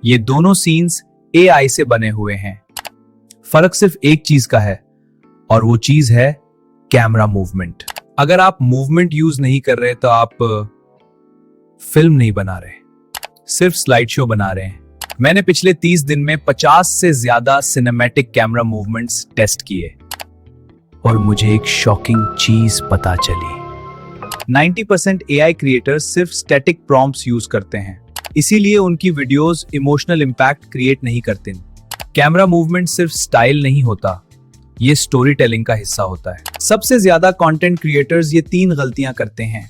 ये दोनों scenes AI से बने हुए हैं। फर्क सिर्फ एक चीज का है और वो चीज है कैमरा मूवमेंट। अगर आप मूवमेंट यूज नहीं कर रहे तो आप फिल्म नहीं बना रहे, सिर्फ स्लाइड शो बना रहे हैं। मैंने पिछले 30 दिन में 50 से ज्यादा सिनेमैटिक कैमरा मूवमेंट्स टेस्ट किए और मुझे एक शॉकिंग चीज पता चली। 90% एआई क्रिएटर्स सिर्फ स्टैटिक प्रॉम्प्ट्स यूज करते हैं, इसीलिए उनकी वीडियोस इमोशनल इंपैक्ट क्रिएट नहीं करते। कैमरा मूवमेंट सिर्फ स्टाइल नहीं होता, ये स्टोरी टेलिंग का हिस्सा होता है। सबसे ज्यादा कंटेंट क्रिएटर्स ये 3 गलतियां करते हैं।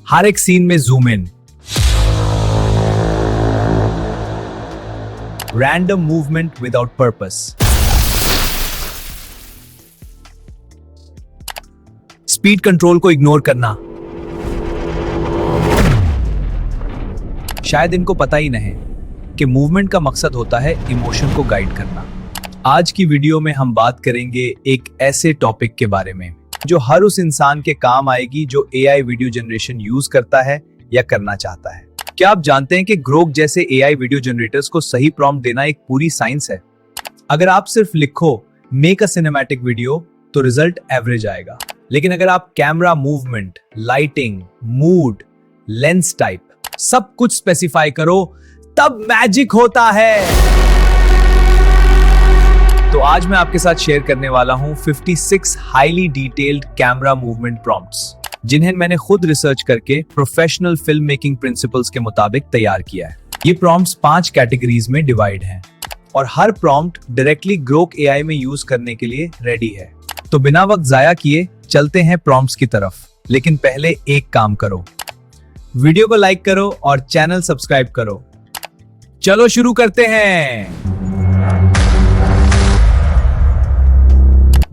हर एक सीन में zoom in, random movement without purpose, speed control को इग्नोर करना। शायद इनको पता ही नहीं कि मूवमेंट का मकसद होता है इमोशन को गाइड करना। आज की वीडियो में हम बात करेंगे एक ऐसे टॉपिक के बारे में जो हर उस इंसान के काम आएगी जो एआई वीडियो जनरेशन यूज करता है या करना चाहता है। क्या आप जानते हैं कि ग्रोक जैसे एआई वीडियो जनरेटर्स को सही प्रॉम्प्ट देना एक पूरी साइंस है। अगर आप सिर्फ लिखो मेक अ सिनेमैटिक वीडियो तो रिजल्ट एवरेज आएगा, लेकिन अगर आप camera movement, lighting, mood, lens type सब कुछ स्पेसिफाई करो तब मैजिक होता है। तो आज मैं आपके साथ शेयर करने वाला हूं 56 highly detailed camera movement prompts, जिन्हें मैंने खुद रिसर्च करके प्रोफेशनल फिल्म मेकिंग प्रिंसिपल्स के मुताबिक तैयार किया है। ये प्रॉम्प्ट्स 5 कैटेगरीज में डिवाइड हैं और हर प्रॉम्प्ट डायरेक्टली ग्रोक एआई में यूज करने के लिए रेडी है। तो बिना वक्त जाया किए चलते हैं प्रॉम्प्ट्स की तरफ। लेकिन पहले एक काम करो, वीडियो को लाइक करो और चैनल सब्सक्राइब करो। चलो शुरू करते हैं।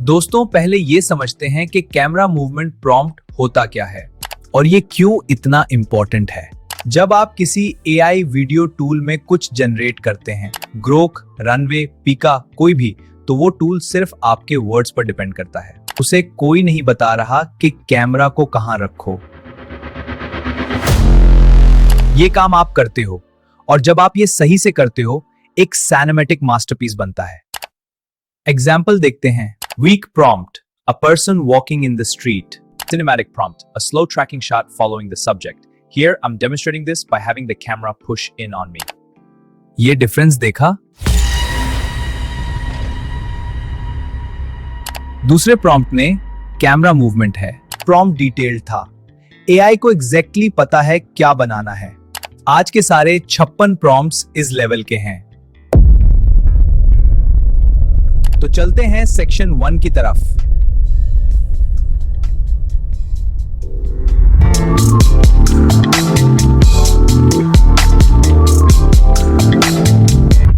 दोस्तों, पहले ये समझते हैं कि कैमरा मूवमेंट प्रॉम्प्ट होता क्या है और ये क्यों इतना इंपॉर्टेंट है। जब आप किसी एआई वीडियो टूल में कुछ जनरेट करते हैं, ग्रोक, रनवे, पिका, कोई भी, तो वो टूल सिर्फ आपके वर्ड्स पर डिपेंड करता है। उसे कोई नहीं बता रहा कि कैमरा को कहां रखो। ये काम आप करते हो और जब आप ये सही से करते हो एक सिनेमैटिक मास्टरपीस बनता है। एग्जाम्पल देखते हैं। Weak prompt, a person walking in the street. Cinematic prompt, a slow tracking shot following the subject. Here I am demonstrating this by having the camera push in on me. ये difference देखा? दूसरे prompt में camera movement है, prompt detailed था, AI को exactly पता है क्या बनाना है। आज के सारे 56 प्रॉम्प्ट्स इस लेवल के हैं। तो चलते हैं सेक्शन 1 की तरफ।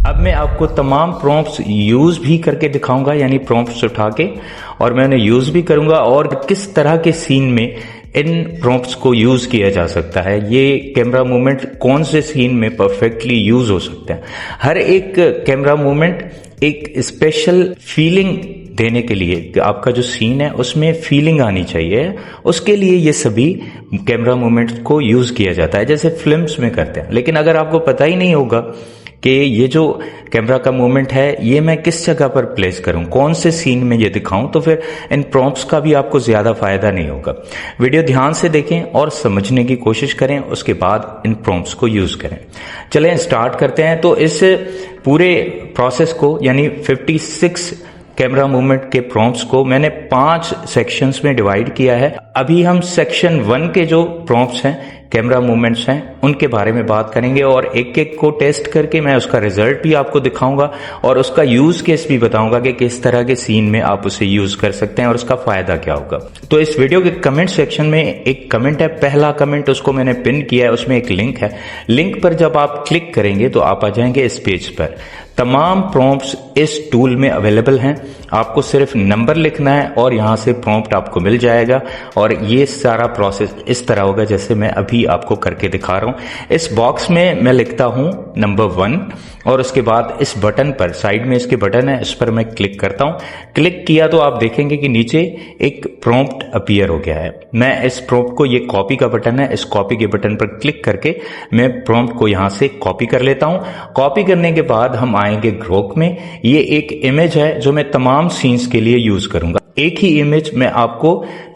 अब मैं आपको तमाम प्रॉम्प्ट्स यूज भी करके दिखाऊंगा, यानी प्रॉम्प्ट्स उठा के, और मैं उन्हें यूज भी करूंगा और किस तरह के सीन में इन प्रॉम्प्ट्स को यूज किया जा सकता है। ये कैमरा मूवमेंट कौन से सीन में परफेक्टली यूज हो सकता है। हर एक कैमरा मूवमेंट एक स्पेशल फीलिंग देने के लिए, आपका जो सीन है उसमें फीलिंग आनी चाहिए, उसके लिए ये सभी कैमरा मूवमेंट्स को यूज किया जाता है, जैसे फिल्म्स में करते हैं। लेकिन अगर आपको पता ही नहीं होगा कि ये जो कैमरा का मूवमेंट है ये मैं किस जगह पर प्लेस करूं, कौन से सीन में ये दिखाऊं, तो फिर इन प्रॉम्प्ट्स का भी आपको ज्यादा फायदा नहीं होगा। वीडियो ध्यान से देखें और समझने की कोशिश करें, उसके बाद इन प्रॉम्प्ट्स को यूज करें। चलें स्टार्ट करते हैं। तो इस पूरे प्रोसेस को, यानी 56 कैमरा मूवमेंट के प्रॉम्प्ट्स को मैंने 5 सेक्शंस में डिवाइड किया है। अभी हम सेक्शन 1 के जो प्रॉम्प्ट्स हैं, कैमरा मूवमेंट्स हैं, उनके बारे में बात करेंगे और एक एक को टेस्ट करके मैं उसका रिजल्ट भी आपको दिखाऊंगा और उसका यूज केस भी बताऊंगा कि किस तरह के सीन में आप उसे यूज कर सकते हैं और उसका फायदा क्या होगा। तो इस वीडियो के कमेंट सेक्शन में एक कमेंट है, पहला कमेंट, उसको मैंने पिन किया है, उसमें एक लिंक है। लिंक पर जब आप क्लिक करेंगे तो आप आ जाएंगे इस पेज पर। तमाम प्रॉम्प्ट्स इस टूल में अवेलेबल हैं। आपको सिर्फ नंबर लिखना है और यहां से प्रॉम्प्ट आपको मिल जाएगा और ये सारा प्रोसेस इस तरह होगा जैसे मैं अभी आपको करके दिखा रहा हूं। इस बॉक्स में मैं लिखता हूं नंबर 1 और उसके बाद इस बटन पर, साइड में इसके बटन है, इस पर मैं क्लिक करता हूं। क्लिक किया तो आप देखेंगे कि नीचे एक प्रॉम्प्ट अपीयर हो गया है। मैं इस प्रॉम्प्ट को, ये कॉपी का बटन है, इस कॉपी के बटन पर क्लिक करके मैं प्रॉम्प्ट को यहां से कॉपी कर लेता हूं। कॉपी करने के बाद हम आएंगे ग्रोक में। ये एक इमेज है जो मैं तमाम सीन्स के लिए यूज करूंगा। एक ही इमेज मैं आपको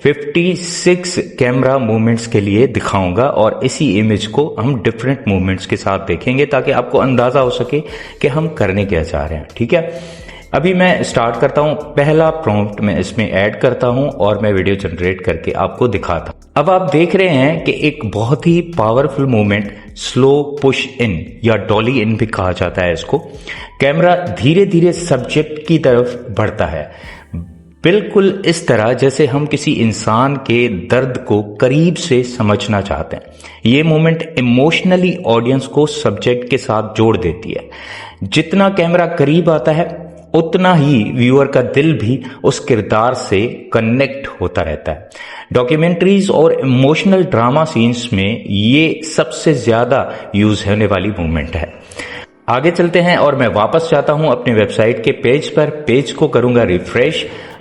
56 कैमरा मूवमेंट्स के लिए दिखाऊंगा और इसी इमेज को हम डिफरेंट मूवमेंट्स के साथ देखेंगे ताकि आपको अंदाजा हो सके कि हम करने क्या चाह रहे हैं। ठीक है, अभी मैं स्टार्ट करता हूं। पहला प्रॉम्प्ट मैं इसमें ऐड करता हूं और मैं वीडियो जनरेट करके आपको दिखाता हूं। अब आप देख रहे हैं कि एक बहुत ही powerful movement, slow push in या डॉली इन भी कहा जाता है इसको। कैमरा धीरे धीरे सब्जेक्ट की तरफ बढ़ता है, बिल्कुल इस तरह जैसे हम किसी इंसान के दर्द को करीब से समझना चाहते हैं। ये मूवमेंट इमोशनली ऑडियंस को सब्जेक्ट के साथ जोड़ देती है। जितना कैमरा करीब आता है उतना ही व्यूअर का दिल भी उस किरदार से कनेक्ट होता रहता है। डॉक्यूमेंट्रीज और इमोशनल ड्रामा सीन्स में ये सबसे ज्यादा यूज होने वाली मूवमेंट है। आगे चलते हैं और मैं वापस जाता हूं अपने वेबसाइट के पेज पर। पेज को करूंगा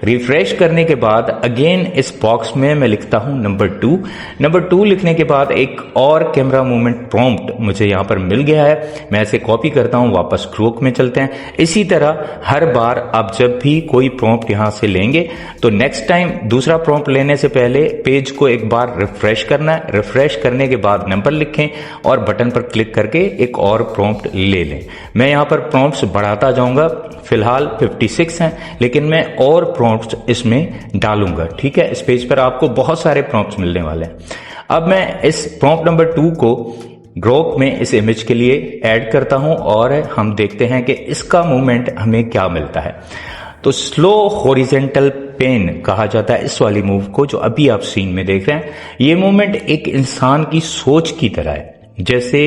रिफ्रेश करने के बाद अगेन इस बॉक्स में मैं लिखता हूं नंबर 2 लिखने के बाद एक और कैमरा मूवमेंट प्रॉम्प्ट मुझे यहां पर मिल गया है। मैं इसे कॉपी करता हूं, वापस ग्रोक में चलते हैं। इसी तरह हर बार आप जब भी कोई प्रॉम्प्ट यहां से लेंगे तो नेक्स्ट टाइम दूसरा प्रॉम्प्ट लेने से पहले पेज को एक बार रिफ्रेश करना है। रिफ्रेश करने के बाद नंबर लिखें और बटन पर क्लिक करके एक और प्रॉम्प्ट ले लें। मैं यहां पर प्रॉम्प्ट्स बढ़ाता जाऊंगा, फिलहाल 56 हैं लेकिन मैं और प्रॉम्प्ट्स इसमें डालूंगा। ठीक है, इस पेज पर आपको बहुत सारे प्रॉम्प्ट्स मिलने वाले हैं। अब मैं इस प्रॉम्प्ट नंबर 2 को ग्रोक में इस इमेज के लिए ऐड करता हूं और हम देखते हैं कि इसका मूवमेंट हमें क्या मिलता है। तो स्लो हॉरिजॉन्टल पेन कहा जाता है इस वाली मूव को जो अभी आप सीन में देख रहे हैं। ये मूवमेंट एक इंसान की सोच की तरह है। जैसे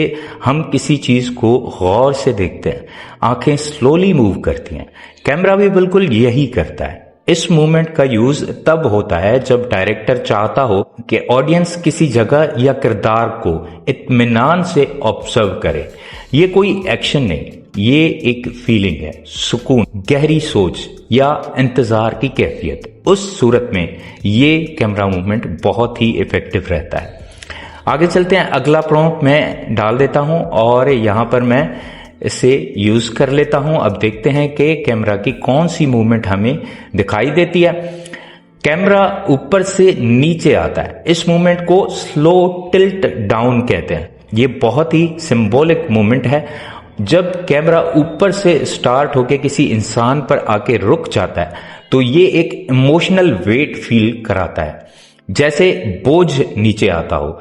हम किसी चीज को गौर से देखते हैं, आंखें स्लोली मूव करती हैं। कैमरा भी बिल्कुल यही करता है। इस मूवमेंट का यूज तब होता है जब डायरेक्टर चाहता हो कि ऑडियंस किसी जगह या किरदार को इत्मीनान से ऑब्जर्व करे। ये कोई एक्शन नहीं, ये एक फीलिंग है, सुकून, गहरी सोच या इंतजार की कैफियत। उस सूरत में ये कैमरा मूवमेंट बहुत ही इफेक्टिव रहता है। आगे चलते हैं, अगला प्रॉम्प्ट मैं डाल देता हूं और यहां पर मैं इसे यूज कर लेता हूं। अब देखते हैं कि कैमरा की कौन सी मूवमेंट हमें दिखाई देती है। कैमरा ऊपर से नीचे आता है। इस मूवमेंट को स्लो टिल्ट डाउन कहते हैं। ये बहुत ही सिंबॉलिक मूवमेंट है। जब कैमरा ऊपर से स्टार्ट होके किसी इंसान पर आके रुक जाता है तो ये एक इमोशनल वेट फील कराता है, जैसे बोझ नीचे आता हो।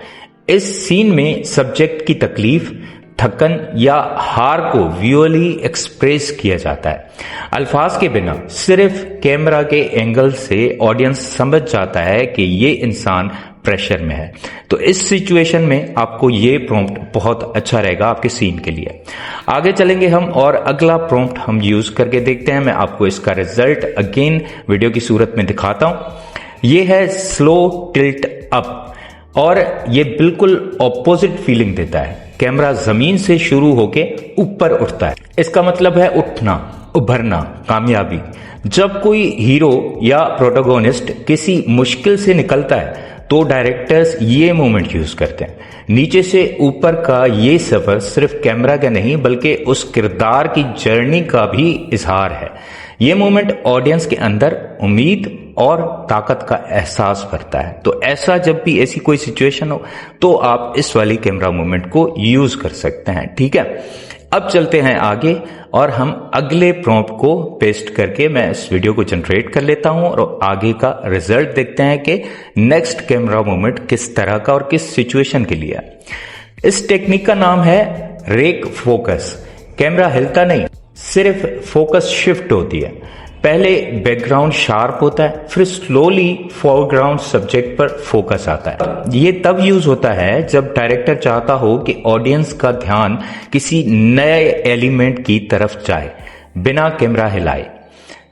इस सीन में सब्जेक्ट की तकलीफ, थकन या हार को विजुअली एक्सप्रेस किया जाता है। अल्फाज के बिना सिर्फ कैमरा के एंगल से ऑडियंस समझ जाता है कि ये इंसान प्रेशर में है। तो इस सिचुएशन में आपको ये प्रॉम्प्ट बहुत अच्छा रहेगा आपके सीन के लिए। आगे चलेंगे हम और अगला प्रॉम्प्ट हम यूज करके देखते हैं। मैं आपको इसका रिजल्ट अगेन वीडियो की सूरत में दिखाता हूं। ये है स्लो टिल्ट अप और ये बिल्कुल ऑपोजिट फीलिंग देता है। कैमरा जमीन से शुरू होके ऊपर उठता है। इसका मतलब है उठना, उभरना, कामयाबी। जब कोई हीरो या प्रोटोगोनिस्ट किसी मुश्किल से निकलता है तो डायरेक्टर्स ये मोमेंट यूज करते हैं। नीचे से ऊपर का ये सफर सिर्फ कैमरा का नहीं बल्कि उस किरदार की जर्नी का भी इजहार है। ये मोमेंट ऑडियंस के अंदर उम्मीद और ताकत का एहसास भरता है। तो ऐसा जब भी ऐसी कोई सिचुएशन हो तो आप इस वाली कैमरा मूवमेंट को यूज कर सकते हैं। ठीक है, अब चलते हैं आगे और हम अगले प्रॉम्प्ट को पेस्ट करके मैं इस वीडियो को जनरेट कर लेता हूं और आगे का रिजल्ट देखते हैं कि नेक्स्ट कैमरा मूवमेंट किस तरह का और किस सिचुएशन के लिए है। इस टेक्निक का नाम है रेक फोकस। कैमरा हिलता नहीं, सिर्फ फोकस शिफ्ट होती है। पहले बैकग्राउंड शार्प होता है, फिर स्लोली फोरग्राउंड सब्जेक्ट पर फोकस आता है। ये तब यूज होता है जब डायरेक्टर चाहता हो कि ऑडियंस का ध्यान किसी नए एलिमेंट की तरफ जाए बिना कैमरा हिलाए।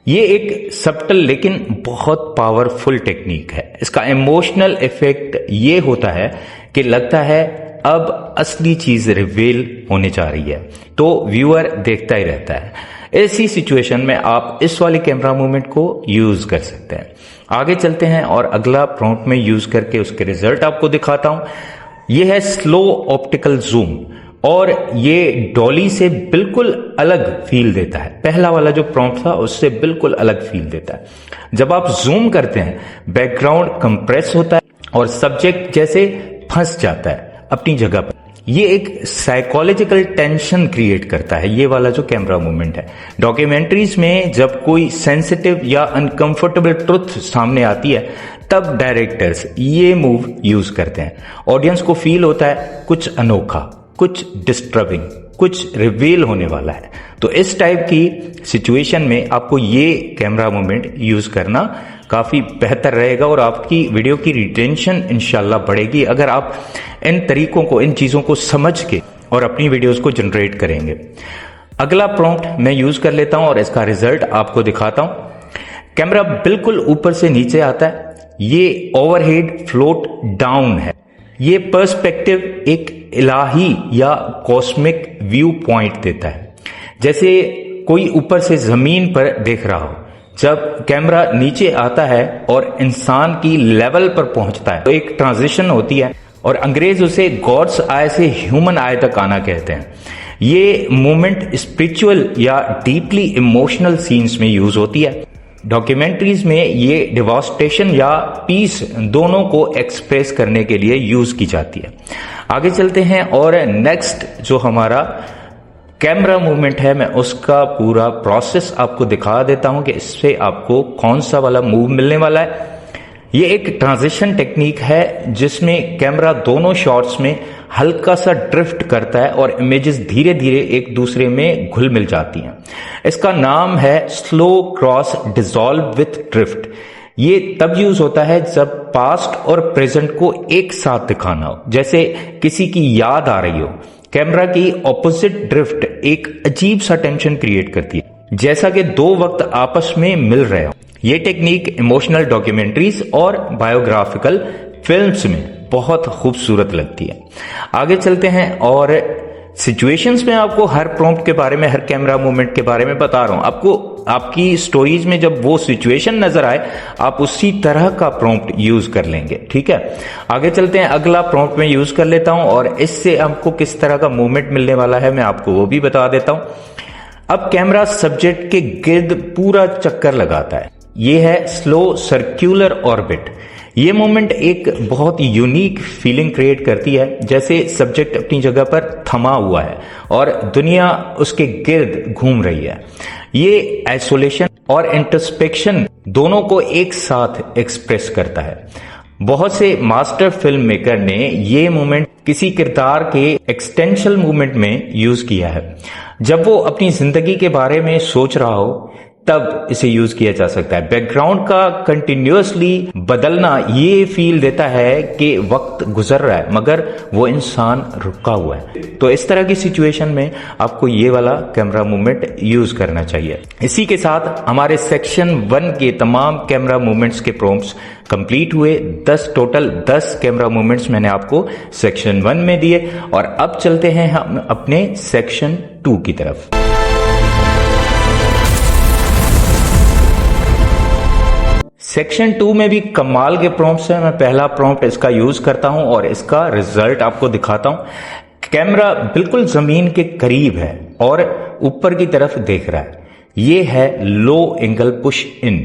ये एक सब्टल लेकिन बहुत पावरफुल टेक्निक है। इसका इमोशनल इफेक्ट ये होता है कि लगता है अब असली चीज रिवील होने जा रही है, तो व्यूअर देखता ही रहता है। ऐसी सिचुएशन में आप इस वाले कैमरा मूवमेंट को यूज कर सकते हैं। आगे चलते हैं और अगला प्रॉम्प्ट में यूज करके उसके रिजल्ट आपको दिखाता हूं। यह है स्लो ऑप्टिकल जूम, और ये डॉली से बिल्कुल अलग फील देता है। पहला वाला जो प्रॉम्प्ट था उससे बिल्कुल अलग फील देता है। जब आप जूम करते हैं, बैकग्राउंड कंप्रेस होता है और सब्जेक्ट जैसे फंस जाता है अपनी जगह पर। ये एक साइकोलॉजिकल टेंशन क्रिएट करता है, ये वाला जो कैमरा मूवमेंट है। डॉक्यूमेंट्रीज में जब कोई सेंसिटिव या अनकंफर्टेबल ट्रुथ सामने आती है, तब डायरेक्टर्स ये मूव यूज करते हैं। ऑडियंस को फील होता है कुछ अनोखा, कुछ डिस्टर्बिंग, कुछ रिवील होने वाला है। तो इस टाइप की सिचुएशन में आपको ये कैमरा मूवमेंट यूज करना काफी बेहतर रहेगा और आपकी वीडियो की रिटेंशन इंशाल्लाह बढ़ेगी अगर आप इन तरीकों को, इन चीजों को समझ के और अपनी वीडियोस को जनरेट करेंगे। अगला प्रॉम्प्ट मैं यूज कर लेता हूं और इसका रिजल्ट आपको दिखाता हूं। कैमरा बिल्कुल ऊपर से नीचे आता है, ये ओवरहेड फ्लोट डाउन है। ये पर्सपेक्टिव एक इलाही या कॉस्मिक व्यू पॉइंट देता है, जैसे कोई ऊपर से जमीन पर देख रहा हो। जब कैमरा नीचे आता है और इंसान की लेवल पर पहुंचता है तो एक ट्रांजिशन होती है, और अंग्रेज उसे गॉड्स आई से ह्यूमन आई तक आना कहते हैं। ये मूवमेंट स्पिरिचुअल या डीपली इमोशनल सीन्स में यूज होती है। डॉक्यूमेंट्रीज में ये डिवास्टेशन या पीस दोनों को एक्सप्रेस करने के लिए यूज की जाती है। आगे चलते हैं और नेक्स्ट जो हमारा कैमरा मूवमेंट है, मैं उसका पूरा प्रोसेस आपको दिखा देता हूं कि इससे आपको कौन सा वाला मूव मिलने वाला है। ये एक ट्रांजिशन टेक्निक है जिसमें कैमरा दोनों शॉट्स में हल्का सा ड्रिफ्ट करता है और इमेजेस धीरे धीरे एक दूसरे में घुल मिल जाती हैं। इसका नाम है slow cross dissolve with drift. ये तब यूज होता है जब पास्ट और प्रेजेंट को एक साथ दिखाना हो, जैसे किसी की याद आ रही हो। कैमरा की ऑपोजिट ड्रिफ्ट एक अजीब सा टेंशन क्रिएट करती है, जैसा कि दो वक्त आपस में मिल रहे हो। ये टेक्निक इमोशनल डॉक्यूमेंट्रीज और बायोग्राफिकल फिल्म्स में बहुत खूबसूरत लगती है। आगे चलते हैं और सिचुएशंस में आपको हर प्रॉम्प्ट के बारे में, हर कैमरा मूवमेंट के बारे में बता रहा हूं। आपको आपकी स्टोरीज में जब वो सिचुएशन नजर आए, आप उसी तरह का प्रॉम्प्ट यूज कर लेंगे। ठीक है, आगे चलते हैं। अगला प्रॉम्प्ट में यूज कर लेता हूं और इससे आपको किस तरह का मूवमेंट मिलने वाला है मैं आपको वो भी बता देता हूं। अब कैमरा सब्जेक्ट के गिर्द पूरा चक्कर लगाता है। ये है स्लो सर्क्यूलर ऑर्बिट। ये मूवमेंट एक बहुत यूनिक फीलिंग क्रिएट करती है, जैसे सब्जेक्ट अपनी जगह पर थमा हुआ है और दुनिया उसके गिर्द घूम रही है। ये आइसोलेशन और इंट्रोस्पेक्शन दोनों को एक साथ एक्सप्रेस करता है। बहुत से मास्टर फिल्म मेकर ने ये मूवमेंट किसी किरदार के एक्सटेंशनल मूवमेंट में यूज किया है। जब वो अपनी जिंदगी के बारे में सोच रहा हो तब इसे यूज किया जा सकता है। बैकग्राउंड का कंटिन्यूअसली बदलना ये फील देता है कि वक्त गुजर रहा है मगर वो इंसान रुका हुआ है। तो इस तरह की सिचुएशन में आपको ये वाला कैमरा मूवमेंट यूज करना चाहिए। इसी के साथ हमारे सेक्शन 1 के तमाम कैमरा मूवमेंट्स के प्रॉम्प्ट्स कंप्लीट हुए। 10 कैमरा मूवमेंट्स मैंने आपको सेक्शन 1 में दिए और अब चलते हैं हम अपने सेक्शन 2 की तरफ। सेक्शन 2 में भी कमाल के प्रॉम्प्ट्स हैं। मैं पहला प्रॉम्प्ट इसका यूज करता हूं और इसका रिजल्ट आपको दिखाता हूं। कैमरा बिल्कुल जमीन के करीब है और ऊपर की तरफ देख रहा है। ये है लो एंगल पुश इन।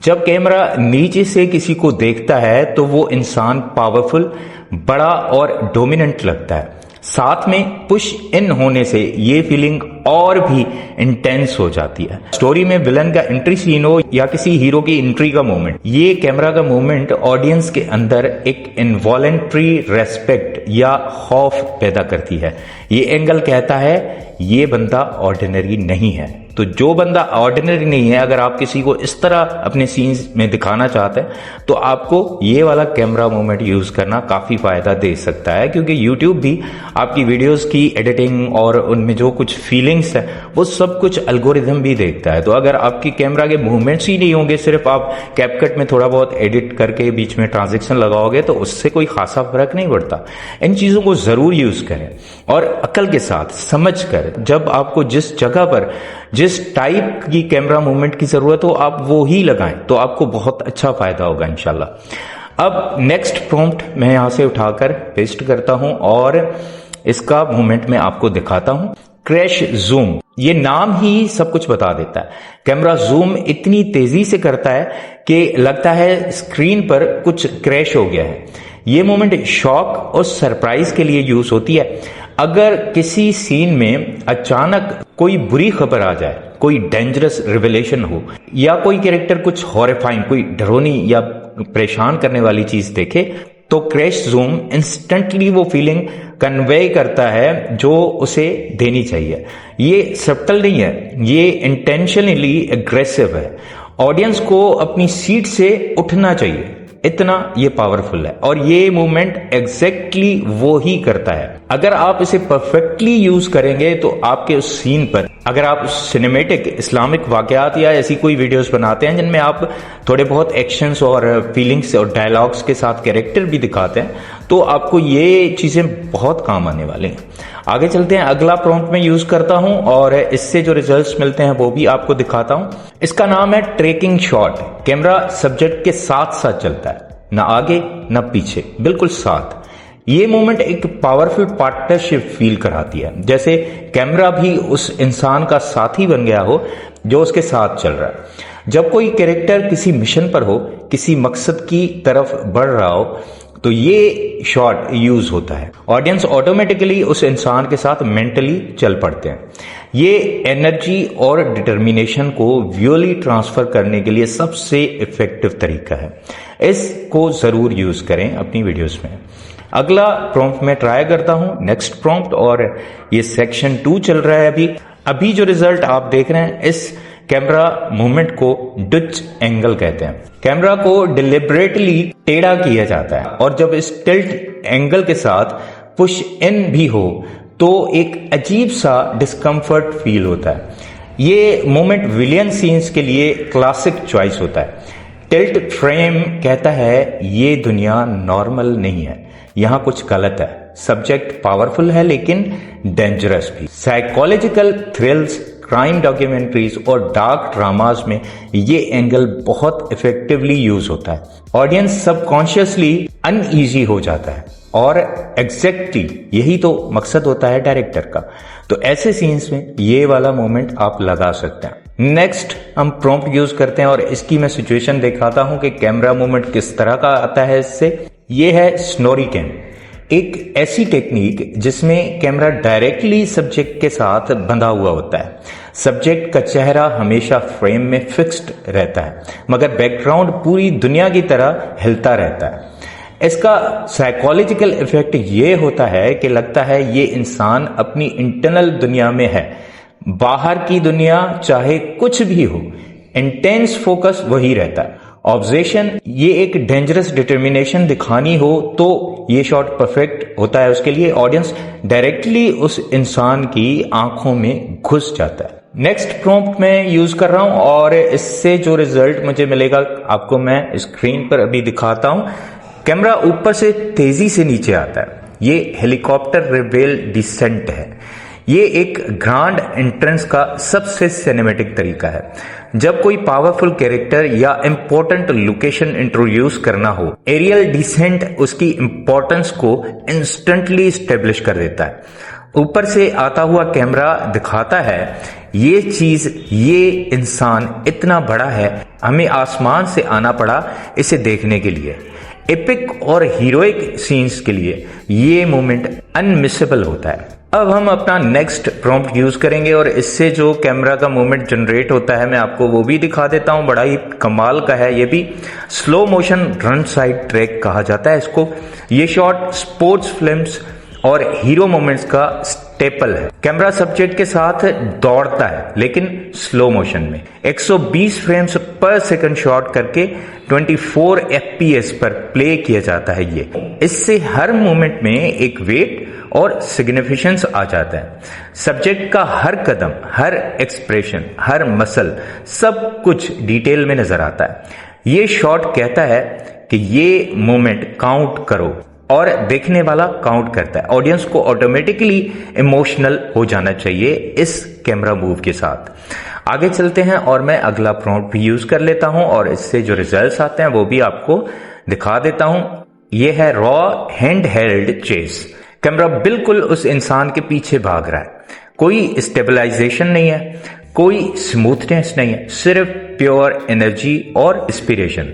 जब कैमरा नीचे से किसी को देखता है तो वो इंसान पावरफुल, बड़ा और डोमिनेंट लगता है। साथ में पुश इन होने से ये फीलिंग और भी इंटेंस हो जाती है। स्टोरी में विलन का एंट्री सीन हो या किसी हीरो की एंट्री का मोमेंट, ये कैमरा का मोमेंट ऑडियंस के अंदर एक इनवॉलेंट्री रेस्पेक्ट या खौफ पैदा करती है। ये एंगल कहता है ये बंदा ऑर्डिनरी नहीं है। तो जो बंदा ऑर्डिनरी नहीं है, अगर आप किसी को इस तरह अपने सीन्स में दिखाना चाहते हैं तो आपको ये वाला कैमरा मोमेंट यूज करना काफी फायदा दे सकता है, क्योंकि YouTube भी आपकी वीडियोस की एडिटिंग और उनमें जो कुछ फीलिंग्स है वो सब कुछ एल्गोरिथम भी देखता है। तो अगर आपकी कैमरा के मूवमेंट्स ही नहीं होंगे, सिर्फ आप कैपकट में थोड़ा बहुत एडिट करके बीच में ट्रांजेक्शन लगाओगे तो उससे कोई खासा फर्क नहीं पड़ता। इन चीजों को जरूर यूज करें और अकल के साथ समझ कर, जब आपको जिस जगह पर जिस टाइप की कैमरा मूवमेंट की जरूरत हो आप वो ही लगाएं, तो आपको बहुत अच्छा फायदा होगा इंशाल्लाह। अब नेक्स्ट प्रॉम्प्ट मैं यहां से उठाकर पेस्ट करता हूं और इसका मूवमेंट मैं आपको दिखाता हूं। क्रैश जूम, ये नाम ही सब कुछ बता देता है। कैमरा जूम इतनी तेजी से करता है कि लगता है स्क्रीन पर कुछ क्रैश हो गया है। ये मोमेंट शॉक और सरप्राइज के लिए यूज होती है। अगर किसी सीन में अचानक कोई बुरी खबर आ जाए, कोई डेंजरस रिवेलेशन हो या कोई कैरेक्टर कुछ हॉरिफाइंग, कोई डरावनी या परेशान करने वाली चीज देखे, तो क्रैश जूम इंस्टेंटली वो फीलिंग कन्वे करता है जो उसे देनी चाहिए। ये सब्टल नहीं है, ये इंटेंशनली एग्रेसिव है। ऑडियंस को अपनी सीट से उठना चाहिए, इतना ये पावरफुल है और ये मूवमेंट एग्जैक्टली वो ही करता है। अगर आप इसे परफेक्टली यूज करेंगे तो आपके उस सीन पर, अगर आप सिनेमेटिक इस्लामिक वाकयात या ऐसी कोई वीडियोस बनाते हैं जिनमें आप थोड़े बहुत एक्शंस और फीलिंग्स और डायलॉग्स के साथ कैरेक्टर भी दिखाते हैं, तो आपको ये चीजें बहुत काम आने वाले हैं। आगे चलते हैं, अगला प्रॉम्प्ट में यूज करता हूं और इससे जो रिजल्ट्स मिलते हैं वो भी आपको दिखाता हूं। इसका नाम है ट्रैकिंग शॉट। कैमरा सब्जेक्ट के साथ साथ चलता है, ना आगे ना पीछे, बिल्कुल साथ। ये मोमेंट एक पावरफुल पार्टनरशिप फील कराती है, जैसे कैमरा भी उस इंसान का साथी बन गया हो जो उसके साथ चल रहा है। जब कोई कैरेक्टर किसी मिशन पर हो, किसी मकसद की तरफ बढ़ रहा हो, तो ये शॉट यूज होता है। ऑडियंस ऑटोमेटिकली उस इंसान के साथ मेंटली चल पड़ते हैं। ये एनर्जी और डिटर्मिनेशन को विजुअली ट्रांसफर करने के लिए सबसे इफेक्टिव तरीका है। इसको जरूर यूज करें अपनी वीडियोस में। अगला प्रॉम्प्ट मैं ट्राई करता हूं, नेक्स्ट प्रॉम्प्ट, और ये सेक्शन 2 चल रहा है अभी जो रिजल्ट आप देख रहे हैं, इस कैमरा मूवमेंट को डच एंगल कहते हैं। कैमरा को डिलिबरेटली टेढ़ा किया जाता है और जब इस टिल्ट एंगल के साथ पुश इन भी हो तो एक अजीब सा डिस्कम्फर्ट फील होता है। ये मोमेंट विलियन सीन्स के लिए क्लासिक चॉइस होता है। टिल्ट फ्रेम कहता है ये दुनिया नॉर्मल नहीं है, यहां कुछ गलत है। सब्जेक्ट पावरफुल है लेकिन डेंजरस भी। साइकोलॉजिकल थ्रिल्स, क्राइम डॉक्यूमेंट्रीज और डार्क ड्रामास में ये एंगल बहुत इफेक्टिवली यूज होता है। ऑडियंस सबकॉन्शियसली अनईजी हो जाता है और एग्जैक्टली यही तो मकसद होता है डायरेक्टर का। तो ऐसे सीन्स में ये वाला मोमेंट आप लगा सकते हैं। नेक्स्ट हम प्रॉम्प्ट यूज करते हैं और इसकी मैं सिचुएशन दिखाता हूं कि कैमरा मूवमेंट किस तरह का आता है इससे। ये है स्नोरी कैम, एक ऐसी टेक्निक जिसमें कैमरा डायरेक्टली सब्जेक्ट के साथ बंधा हुआ होता है। सब्जेक्ट का चेहरा हमेशा फ्रेम में फिक्स्ड रहता है, मगर बैकग्राउंड पूरी दुनिया की तरह हिलता रहता है। इसका साइकोलॉजिकल इफेक्ट ये होता है कि लगता है ये इंसान अपनी इंटरनल दुनिया में है, बाहर की दुनिया चाहे कुछ भी हो, इंटेंस फोकस वही रहता है। ऑब्जेक्शन, ये एक डेंजरस डिटर्मिनेशन दिखानी हो तो ये शॉट परफेक्ट होता है उसके लिए। ऑडियंस डायरेक्टली उस इंसान की आंखों में घुस जाता है। नेक्स्ट प्रॉम्प्ट मैं यूज कर रहा हूं और इससे जो रिजल्ट मुझे मिलेगा आपको मैं स्क्रीन पर अभी दिखाता हूं। कैमरा ऊपर से तेजी से नीचे आता है। ये हेलीकॉप्टर रिवेल डिसेंट है। ये एक ग्रांड एंट्रेंस का सबसे सिनेमैटिक तरीका है। जब कोई पावरफुल कैरेक्टर या इंपॉर्टेंट लोकेशन इंट्रोड्यूस करना हो, एरियल डिसेंट उसकी इंपॉर्टेंस को इंस्टेंटली स्टेब्लिश कर देता है। ऊपर से आता हुआ कैमरा दिखाता है ये चीज, ये इंसान इतना बड़ा है, हमें आसमान से आना पड़ा इसे देखने के लिए। एपिक और हीरोइक सीन्स के लिए ये मोमेंट अनमिसेबल होता है। अब हम अपना नेक्स्ट प्रॉम्प्ट यूज करेंगे और इससे जो कैमरा का मूवमेंट जनरेट होता है मैं आपको वो भी दिखा देता हूं। बड़ा ही कमाल का है ये भी। Slow motion run side track कहा जाता है इसको। ये शॉट स्पोर्ट्स फिल्म्स और हीरो मोमेंट्स का स्टेपल है। कैमरा सब्जेक्ट के साथ दौड़ता है लेकिन स्लो मोशन में 120 फ्रेम्स पर सेकंड शॉट करके 24 FPS पर प्ले किया जाता है ये। इससे हर मोमेंट में एक वेट और सिग्निफिकेंस आ जाता है। सब्जेक्ट का हर कदम, हर एक्सप्रेशन, हर मसल, सब कुछ डिटेल में नजर आता है। ये शॉट कहता है कि ये मोमेंट काउंट करो और देखने वाला काउंट करता है। ऑडियंस को ऑटोमेटिकली इमोशनल हो जाना चाहिए इस कैमरा मूव के साथ। आगे चलते हैं और मैं अगला प्रॉम्प्ट भी यूज कर लेता हूं और इससे जो रिजल्ट्स आते हैं वो भी आपको दिखा देता हूं। ये है raw hand held chase. Camera बिल्कुल उस इंसान के पीछे भाग रहा है। कोई स्टेबलाइजेशन नहीं है, कोई स्मूथनेस नहीं है, सिर्फ प्योर एनर्जी और इंस्पिरेशन।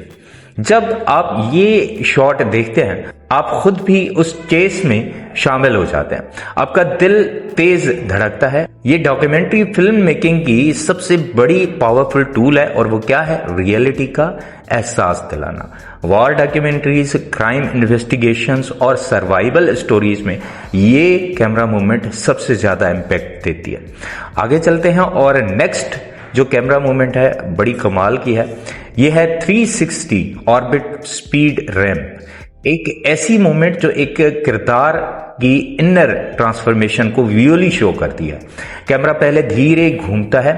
जब आप ये शॉट देखते हैं आप खुद भी उस चेस में शामिल हो जाते हैं। आपका दिल तेज धड़कता है। ये डॉक्यूमेंट्री फिल्म मेकिंग की सबसे बड़ी पावरफुल टूल है और वो क्या है? रियलिटी का एहसास दिलाना। वॉर डॉक्यूमेंट्रीज, क्राइम इन्वेस्टिगेशंस और सर्वाइवल स्टोरीज में ये कैमरा मूवमेंट सबसे ज्यादा इम्पैक्ट देती है। आगे चलते हैं और नेक्स्ट जो कैमरा मूवमेंट है बड़ी कमाल की है। यह है 360 ऑर्बिट स्पीड रैम्प। एक ऐसी मूवमेंट जो एक किरदार की इनर ट्रांसफॉर्मेशन को विजुअली शो करती है। कैमरा पहले धीरे घूमता है,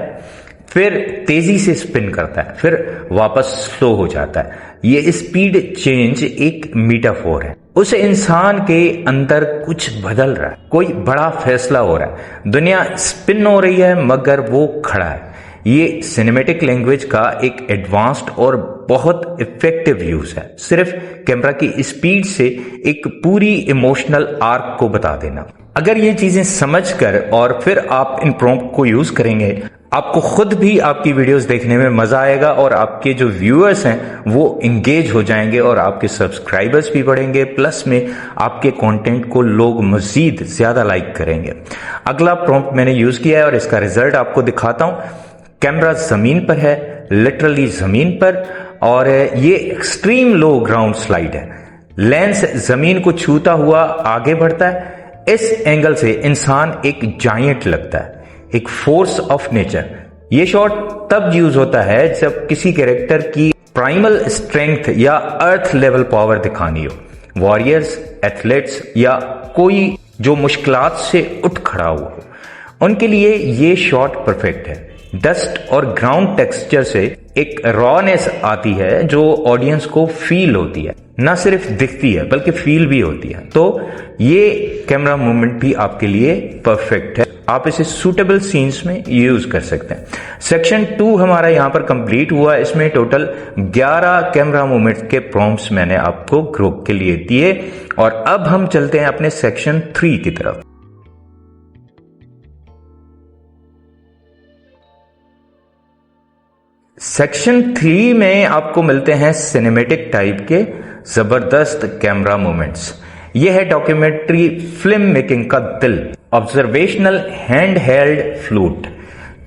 फिर तेजी से स्पिन करता है, फिर वापस स्लो हो जाता है। ये स्पीड चेंज एक मेटाफोर है। उस इंसान के अंदर कुछ बदल रहा है, कोई बड़ा फैसला हो रहा है। दुनिया स्पिन हो रही है मगर वो खड़ा है। ये सिनेमैटिक लैंग्वेज का एक एडवांस्ड और बहुत इफेक्टिव यूज है। सिर्फ कैमरा की स्पीड से एक पूरी इमोशनल आर्क को बता देना। अगर ये चीजें समझकर और फिर आप इन प्रॉम्प्ट को यूज करेंगे आपको खुद भी आपकी वीडियोस देखने में मजा आएगा और आपके जो व्यूअर्स हैं वो इंगेज हो जाएंगे और आपके सब्सक्राइबर्स भी बढ़ेंगे। प्लस में आपके कंटेंट को लोग मजीद ज्यादा लाइक करेंगे। अगला प्रॉम्प्ट मैंने यूज किया है और इसका रिजल्ट आपको दिखाता हूं। कैमरा जमीन पर है, लिटरली जमीन पर, और ये एक्सट्रीम लो ग्राउंड स्लाइड है। लेंस जमीन को छूता हुआ आगे बढ़ता है। इस एंगल से इंसान एक जायंट लगता है, एक फोर्स ऑफ नेचर। ये शॉट तब यूज होता है जब किसी कैरेक्टर की प्राइमल स्ट्रेंथ या अर्थ लेवल पावर दिखानी हो। वॉरियर्स, एथलीट्स या कोई जो मुश्किलात से उठ खड़ा हो, उनके लिए ये शॉट परफेक्ट है। डस्ट और ग्राउंड टेक्सचर से एक रॉनेस आती है जो ऑडियंस को फील होती है, ना सिर्फ दिखती है बल्कि फील भी होती है। तो ये कैमरा मूवमेंट भी आपके लिए परफेक्ट है। आप इसे सूटेबल सीन्स में यूज कर सकते हैं। सेक्शन 2 हमारा यहां पर कंप्लीट हुआ। इसमें टोटल 11 कैमरा मूवमेंट के प्रॉम्प्ट्स मैंने आपको ग्रुप के लिए दिए और अब हम चलते हैं अपने सेक्शन 3 की तरफ। सेक्शन 3 में आपको मिलते हैं सिनेमैटिक टाइप के जबरदस्त कैमरा मूवमेंट्स। यह है डॉक्यूमेंट्री फिल्म मेकिंग का दिल, observational hand held flute.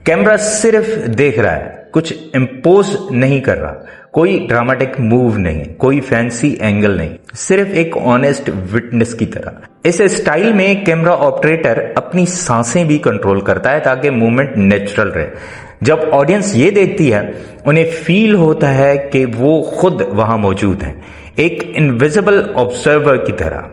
Camera सिर्फ देख रहा है, कुछ इंपोज नहीं कर रहा, कोई ड्रामेटिक मूव नहीं, कोई फैंसी एंगल नहीं, सिर्फ एक ऑनेस्ट विटनेस की तरह। इस स्टाइल में कैमरा ऑपरेटर अपनी सांसें भी कंट्रोल करता है ताकि मूवमेंट नेचुरल रहे। जब ऑडियंस ये देखती है उन्हें फील होता है कि वो खुद वहां मौजूद है, एक इनविजिबल ऑब्जर्वर की तरह।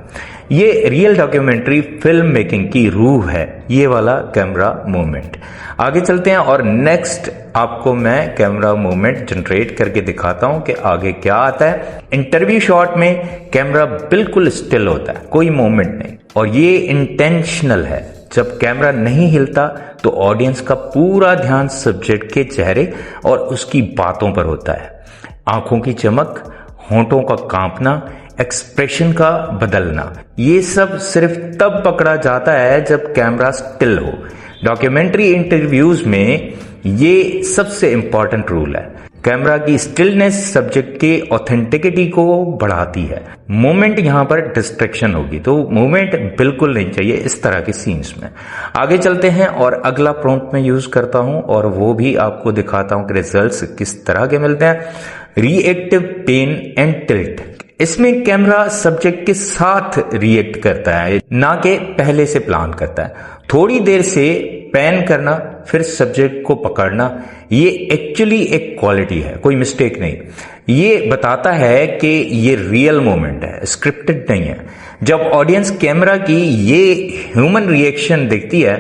ये रियल डॉक्यूमेंट्री फिल्म मेकिंग की रूह है, ये वाला कैमरा मूवमेंट। आगे चलते हैं और नेक्स्ट आपको मैं कैमरा मूवमेंट जनरेट करके दिखाता हूं कि आगे क्या आता है। इंटरव्यू शॉट में कैमरा बिल्कुल स्टिल होता है, कोई मूवमेंट नहीं, और ये इंटेंशनल है। जब कैमरा नहीं हिलता तो ऑडियंस का पूरा ध्यान सब्जेक्ट के चेहरे और उसकी बातों पर होता है। आंखों की चमक, होंठों का कांपना, एक्सप्रेशन का बदलना, ये सब सिर्फ तब पकड़ा जाता है जब कैमरा स्टिल हो। डॉक्यूमेंट्री इंटरव्यूज में ये सबसे इंपॉर्टेंट रूल है। कैमरा की स्टिलनेस सब्जेक्ट के ऑथेंटिसिटी को बढ़ाती है। मूवमेंट यहाँ पर डिस्ट्रैक्शन होगी, तो मूवमेंट बिल्कुल नहीं चाहिए इस तरह के सीन्स में। आगे चलते हैं और अगला प्रॉम्प्ट में यूज करता हूं और वो भी आपको दिखाता हूं कि रिजल्ट्स किस तरह के मिलते हैं। Reactive pan and tilt. इसमें कैमरा सब्जेक्ट के साथ रिएक्ट करता है, ना कि पहले से प्लान करता है। थोड़ी देर से पैन करना फिर सब्जेक्ट को पकड़ना, ये एक्चुअली एक क्वालिटी है, कोई मिस्टेक नहीं। ये बताता है कि ये रियल मोमेंट है, स्क्रिप्टेड नहीं है। जब ऑडियंस कैमरा की ये ह्यूमन रिएक्शन देखती है,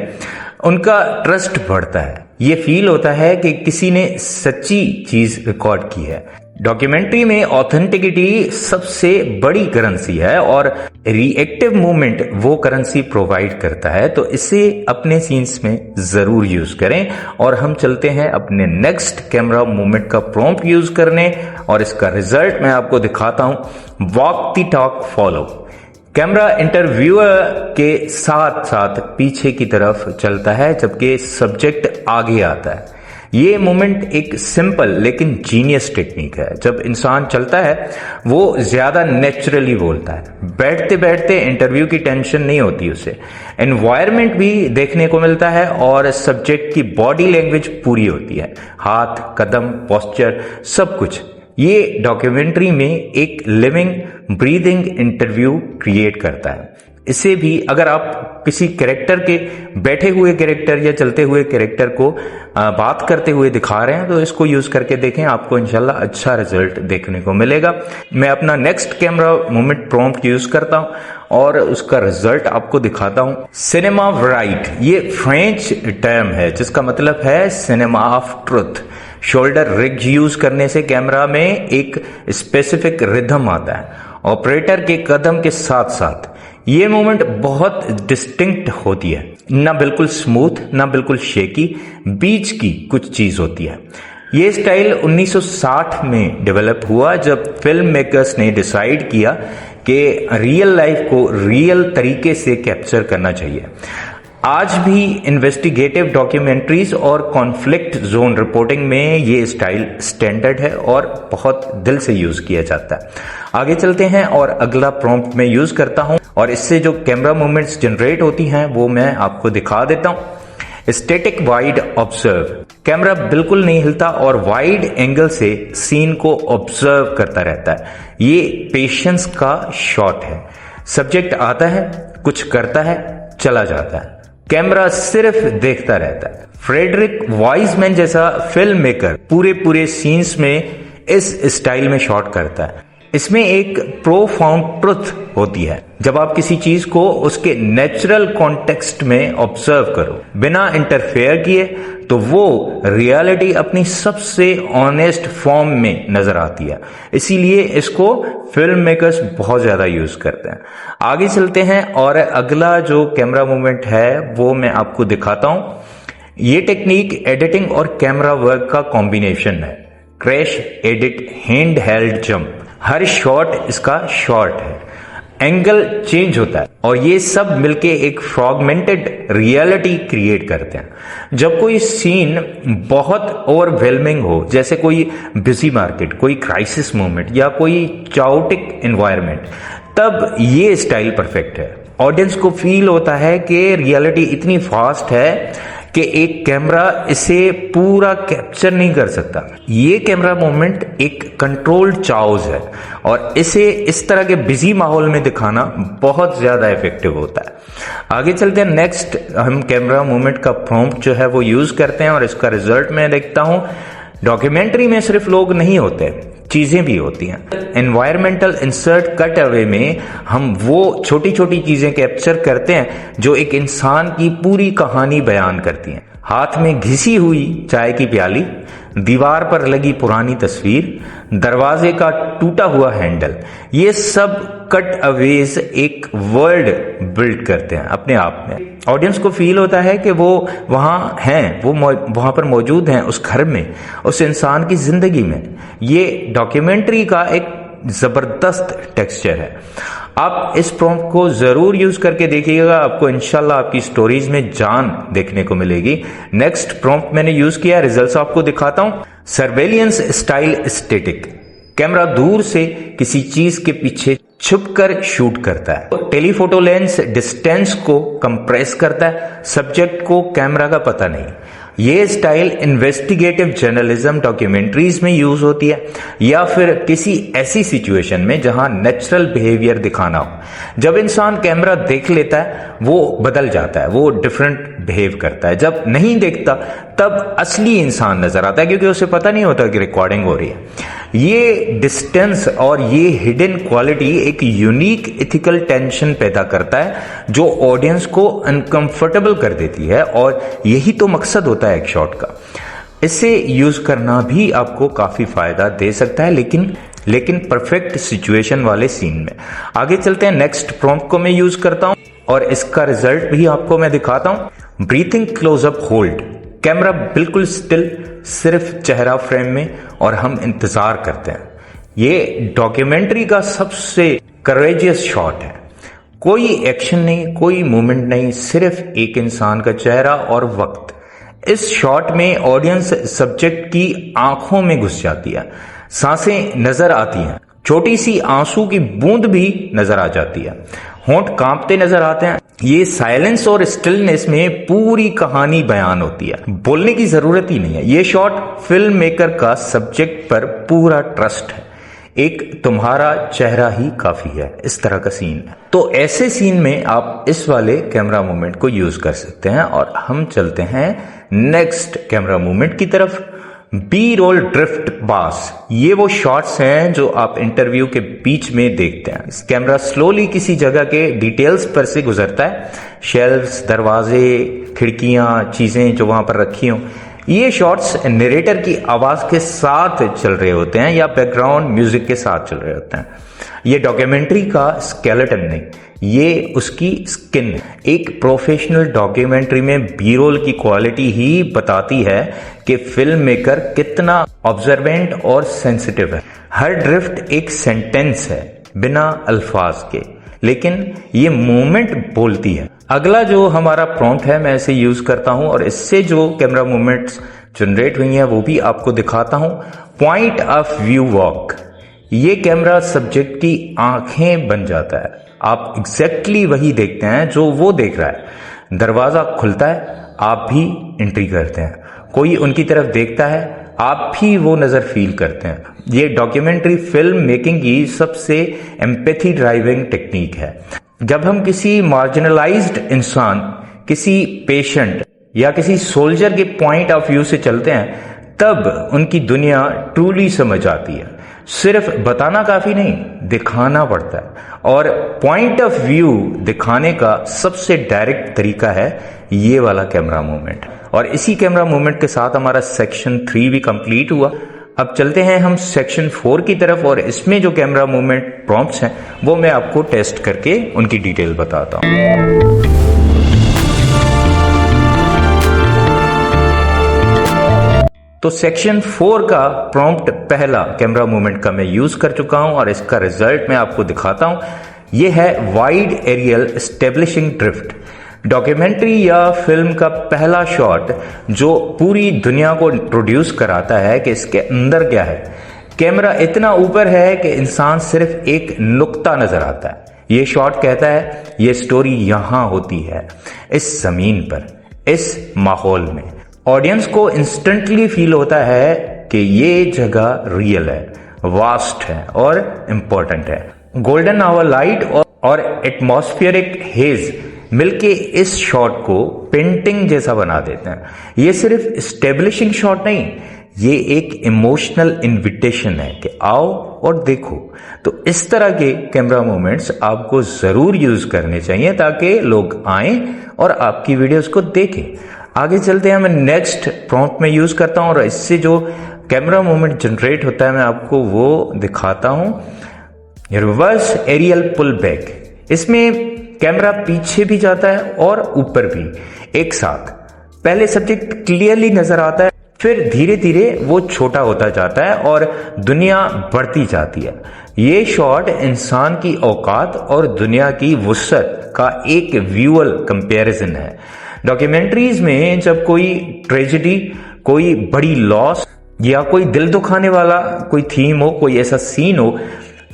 उनका ट्रस्ट बढ़ता है। ये फील होता है कि किसी ने सच्ची चीज रिकॉर्ड की है। डॉक्यूमेंट्री में ऑथेंटिसिटी सबसे बड़ी करेंसी है और रिएक्टिव मूवमेंट वो करेंसी प्रोवाइड करता है, तो इसे अपने सीन्स में जरूर यूज करें। और हम चलते हैं अपने नेक्स्ट कैमरा मूवमेंट का प्रॉम्प्ट यूज करने और इसका रिजल्ट मैं आपको दिखाता हूं। Walk the talk follow. Camera interviewer के साथ साथ पीछे की तरफ चलता है जबकि सब्जेक्ट आगे आता है। ये मोमेंट एक सिंपल लेकिन जीनियस टेक्निक है। जब इंसान चलता है वो ज्यादा नेचुरली बोलता है, बैठते बैठते इंटरव्यू की टेंशन नहीं होती उसे। एनवायरनमेंट भी देखने को मिलता है और सब्जेक्ट की बॉडी लैंग्वेज पूरी होती है, हाथ, कदम, पोस्चर, सब कुछ। ये डॉक्यूमेंट्री में एक लिविंग ब्रीदिंग इंटरव्यू क्रिएट करता है। इसे भी अगर आप किसी कैरेक्टर के, बैठे हुए कैरेक्टर या चलते हुए कैरेक्टर को बात करते हुए दिखा रहे हैं तो इसको यूज करके देखें, आपको इंशाल्लाह अच्छा रिजल्ट देखने को मिलेगा। मैं अपना next camera movement prompt use करता हूं और उसका रिजल्ट आपको दिखाता हूं। सिनेमा वराइट, ये फ्रेंच टर्म है जिसका मतलब है cinema of truth. Shoulder rig use करने से कैमरा में एक स्पेसिफिक रिदम आता है ऑपरेटर के कदम के साथ साथ। ये मूवमेंट बहुत डिस्टिंक्ट होती है, ना बिल्कुल स्मूथ ना बिल्कुल शेकी, बीच की कुछ चीज होती है। ये स्टाइल 1960 में डेवलप हुआ जब फिल्म मेकर्स ने डिसाइड किया कि रियल लाइफ को रियल तरीके से कैप्चर करना चाहिए। आज भी इन्वेस्टिगेटिव डॉक्यूमेंट्रीज और कॉन्फ्लिक्ट जोन रिपोर्टिंग में ये स्टाइल स्टैंडर्ड है और बहुत दिल से यूज किया जाता है। आगे चलते हैं और अगला प्रॉम्प्ट में यूज करता हूं और इससे जो कैमरा मूवमेंट्स जनरेट होती हैं वो मैं आपको दिखा देता हूं। Static wide observe. कैमरा बिल्कुल नहीं हिलता और वाइड एंगल से सीन को ऑब्जर्व करता रहता है। ये पेशेंस का शॉट है। सब्जेक्ट आता है, कुछ करता है, चला जाता है, कैमरा सिर्फ देखता रहता है। फ्रेडरिक वाइजमैन जैसा फिल्म मेकर पूरे सीन्स में इस स्टाइल में शॉट करता है। इसमें एक प्रोफाउंड ट्रुथ होती है। जब आप किसी चीज को उसके नेचुरल कॉन्टेक्स्ट में ऑब्जर्व करो बिना इंटरफेयर किए तो वो रियलिटी अपनी सबसे ऑनेस्ट फॉर्म में नजर आती है। इसीलिए इसको फिल्म मेकर्स बहुत ज्यादा यूज करते हैं। आगे चलते हैं और अगला जो कैमरा मूवमेंट है वो मैं आपको दिखाता हूं। ये टेक्निक एडिटिंग और कैमरा वर्क का कॉम्बिनेशन है। Crash edit hand held jump, हर शॉट इसका शॉर्ट है, एंगल चेंज होता है और ये सब मिलके एक फ्रैगमेंटेड रियलिटी क्रिएट करते हैं। जब कोई सीन बहुत ओवरवेलमिंग हो, जैसे कोई बिजी मार्केट, कोई क्राइसिस मोमेंट या कोई चाओटिक एनवायरनमेंट, तब ये स्टाइल परफेक्ट है। ऑडियंस को फील होता है कि रियलिटी इतनी फास्ट है कि एक कैमरा इसे पूरा कैप्चर नहीं कर सकता। ये कैमरा मूवमेंट एक कंट्रोल्ड चाउस है और इसे इस तरह के बिजी माहौल में दिखाना बहुत ज्यादा इफेक्टिव होता है। आगे चलते हैं, नेक्स्ट हम कैमरा मूवमेंट का प्रॉम्प्ट जो है वो यूज करते हैं और इसका रिजल्ट मैं देखता हूं। डॉक्यूमेंट्री में सिर्फ लोग नहीं होते, चीजें भी होती हैं। एनवायरमेंटल इंसर्ट कट अवे में हम वो छोटी छोटी चीजें कैप्चर करते हैं जो एक इंसान की पूरी कहानी बयान करती हैं। हाथ में घिसी हुई चाय की प्याली, दीवार पर लगी पुरानी तस्वीर, दरवाजे का टूटा हुआ हैंडल, ये सब कट अवेज एक वर्ल्ड बिल्ड करते हैं अपने आप में। ऑडियंस को फील होता है कि वो वहां हैं, वो वहां पर मौजूद हैं, उस घर में, उस इंसान की जिंदगी में। ये डॉक्यूमेंट्री का एक जबरदस्त टेक्सचर है। आप इस प्रॉम्प्ट को जरूर यूज करके देखिएगा, आपको इंशाल्लाह आपकी स्टोरीज में जान देखने को मिलेगी। नेक्स्ट प्रॉम्प्ट मैंने यूज किया, रिजल्ट्स आपको दिखाता हूं। सर्वेलियंस स्टाइल स्टैटिक, कैमरा दूर से किसी चीज के पीछे छुपकर शूट करता है। टेलीफोटो लेंस डिस्टेंस को कंप्रेस करता है, सब्जेक्ट को कैमरा का पता नहीं। ये स्टाइल इन्वेस्टिगेटिव जर्नलिज्म डॉक्यूमेंट्रीज में यूज होती है या फिर किसी ऐसी सिचुएशन में जहां नेचुरल बिहेवियर दिखाना हो। जब इंसान कैमरा देख लेता है वो बदल जाता है, वो डिफरेंट बिहेव करता है। जब नहीं देखता तब असली इंसान नजर आता है, क्योंकि उसे पता नहीं होता कि रिकॉर्डिंग हो रही है। ये डिस्टेंस और ये हिडन क्वालिटी एक यूनिक इथिकल टेंशन पैदा करता है जो ऑडियंस को अनकंफर्टेबल कर देती है, और यही तो मकसद होता है एक शॉट का। इसे यूज करना भी आपको काफी फायदा दे सकता है, लेकिन परफेक्ट सिचुएशन वाले सीन में। आगे चलते हैं, नेक्स्ट प्रॉम्प्ट को मैं यूज करता हूं और इसका रिजल्ट भी आपको मैं दिखाता हूं। ब्रीथिंग क्लोजअप होल्ड, कैमरा बिल्कुल स्टिल, सिर्फ चेहरा फ्रेम में और हम इंतजार करते हैं। ये डॉक्यूमेंट्री का सबसे करेजियस शॉट है। कोई एक्शन नहीं, कोई मूवमेंट नहीं, सिर्फ एक इंसान का चेहरा और वक्त। इस शॉट में ऑडियंस सब्जेक्ट की आंखों में घुस जाती है, सांसें नजर आती हैं, छोटी सी आंसू की बूंद भी नजर आ जाती है, होंठ कांपते नजर आते हैं। ये साइलेंस और स्टिलनेस में पूरी कहानी बयान होती है, बोलने की जरूरत ही नहीं है। ये शॉट फिल्म मेकर का सब्जेक्ट पर पूरा ट्रस्ट है, एक तुम्हारा चेहरा ही काफी है, इस तरह का सीन है। तो ऐसे सीन में आप इस वाले कैमरा मूवमेंट को यूज कर सकते हैं। और हम चलते हैं नेक्स्ट कैमरा मूवमेंट की तरफ। बी रोल ड्रिफ्ट पास, ये वो शॉट्स हैं जो आप इंटरव्यू के बीच में देखते हैं। इस कैमरा स्लोली किसी जगह के डिटेल्स पर से गुजरता है, शेल्व्स, दरवाजे, खिड़कियां, चीजें जो वहां पर रखी हों। ये शॉट्स नरेटर की आवाज के साथ चल रहे होते हैं या बैकग्राउंड म्यूजिक के साथ चल रहे होते हैं। ये डॉक्यूमेंट्री का स्केलेटन नहीं, ये उसकी स्किन है। एक प्रोफेशनल डॉक्यूमेंट्री में बी रोल की क्वालिटी ही बताती है कि फिल्म मेकर कितना ऑब्जर्वेंट और सेंसिटिव है। हर ड्रिफ्ट एक सेंटेंस है बिना अल्फाज के, लेकिन ये मूवमेंट बोलती है। अगला जो हमारा प्रॉम्प्ट है मैं इसे यूज करता हूं और इससे जो कैमरा मूवमेंट्स जनरेट हुई हैं वो भी आपको दिखाता हूं। पॉइंट ऑफ व्यू वॉक, ये कैमरा सब्जेक्ट की आंखें बन जाता है। आप एग्जैक्टली वही देखते हैं जो वो देख रहा है। दरवाजा खुलता है, आप भी एंट्री करते हैं। कोई उनकी तरफ देखता है, आप भी वो नजर फील करते हैं। ये डॉक्यूमेंट्री फिल्म मेकिंग की सबसे एम्पैथी ड्राइविंग टेक्निक है। जब हम किसी मार्जिनलाइज्ड इंसान, किसी पेशेंट या किसी सोल्जर के पॉइंट ऑफ व्यू से चलते हैं तब उनकी दुनिया ट्रूली समझ आती है। सिर्फ बताना काफी नहीं, दिखाना पड़ता है। और पॉइंट ऑफ व्यू दिखाने का सबसे डायरेक्ट तरीका है ये वाला कैमरा मूवमेंट। और इसी कैमरा मूवमेंट के साथ हमारा सेक्शन 3 भी कंप्लीट हुआ। अब चलते हैं हम सेक्शन 4 की तरफ और इसमें जो कैमरा मूवमेंट प्रॉम्प्ट्स हैं वो मैं आपको टेस्ट करके उनकी डिटेल बताता हूं। तो सेक्शन 4 का प्रॉम्प्ट पहला कैमरा मूवमेंट का मैं यूज कर चुका हूं और इसका रिजल्ट मैं आपको दिखाता हूं। यह है wide aerial establishing drift. Documentary या फिल्म का पहला शॉट जो पूरी दुनिया को इंट्रोड्यूस कराता है कि इसके अंदर क्या है। कैमरा इतना ऊपर है कि इंसान सिर्फ एक नुक्ता नजर आता है। यह शॉट कहता है यह स्टोरी यहां होती है, इस जमीन पर, इस माहौल में। ऑडियंस को इंस्टेंटली फील होता है कि ये जगह रियल है, वास्ट है और इंपॉर्टेंट है। गोल्डन आवर लाइट और एटमॉस्फेरिक हेज मिलके इस शॉट को पेंटिंग जैसा बना देते हैं। ये सिर्फ एस्टेब्लिशिंग शॉट नहीं, ये एक इमोशनल इनविटेशन है कि आओ और देखो। तो इस तरह के कैमरा मूवमेंट्स आपको जरूर यूज करने चाहिए ताकि लोग आएं और आपकी वीडियोस को देखें। आगे चलते हैं, मैं नेक्स्ट प्रॉम्प्ट में यूज करता हूं और इससे जो कैमरा मूवमेंट जनरेट होता है मैं आपको वो दिखाता हूं। रिवर्स एरियल पुल बैक, इसमें कैमरा पीछे भी जाता है और ऊपर भी एक साथ। पहले सब्जेक्ट क्लियरली नजर आता है, फिर धीरे धीरे वो छोटा होता जाता है और दुनिया बढ़ती जाती है। ये शॉट इंसान की औकात और दुनिया की वुसअत का एक विजुअल कंपैरिजन है। डॉक्यूमेंट्रीज में जब कोई ट्रेजेडी, कोई बड़ी लॉस या कोई दिल दुखाने वाला कोई थीम हो, कोई ऐसा सीन हो,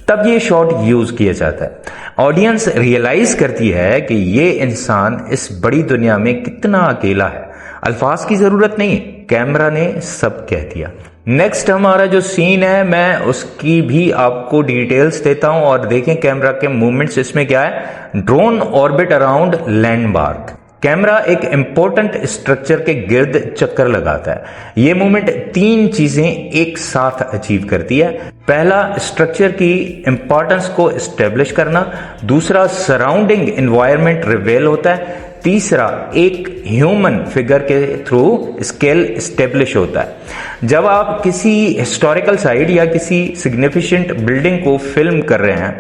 तब ये शॉट यूज किया जाता है। ऑडियंस रियलाइज करती है कि ये इंसान इस बड़ी दुनिया में कितना अकेला है। अल्फाज की जरूरत नहीं, कैमरा ने सब कह दिया। नेक्स्ट हमारा जो सीन है, मैं उसकी भी आपको डिटेल्स देता हूं और देखें कैमरा के मूवमेंट्स। इसमें क्या है, drone orbit around landmark. Camera एक इंपॉर्टेंट स्ट्रक्चर के गिर्द चक्कर लगाता है। ये मूवमेंट 3 चीजें एक साथ अचीव करती है। पहला, स्ट्रक्चर की इंपॉर्टेंस को एस्टेब्लिश करना। दूसरा, सराउंडिंग एनवायरनमेंट रिवेल होता है। तीसरा, एक ह्यूमन फिगर के थ्रू स्केल एस्टेब्लिश होता है। जब आप किसी हिस्टोरिकल साइट या किसी सिग्निफिकेंट बिल्डिंग को फिल्म कर रहे हैं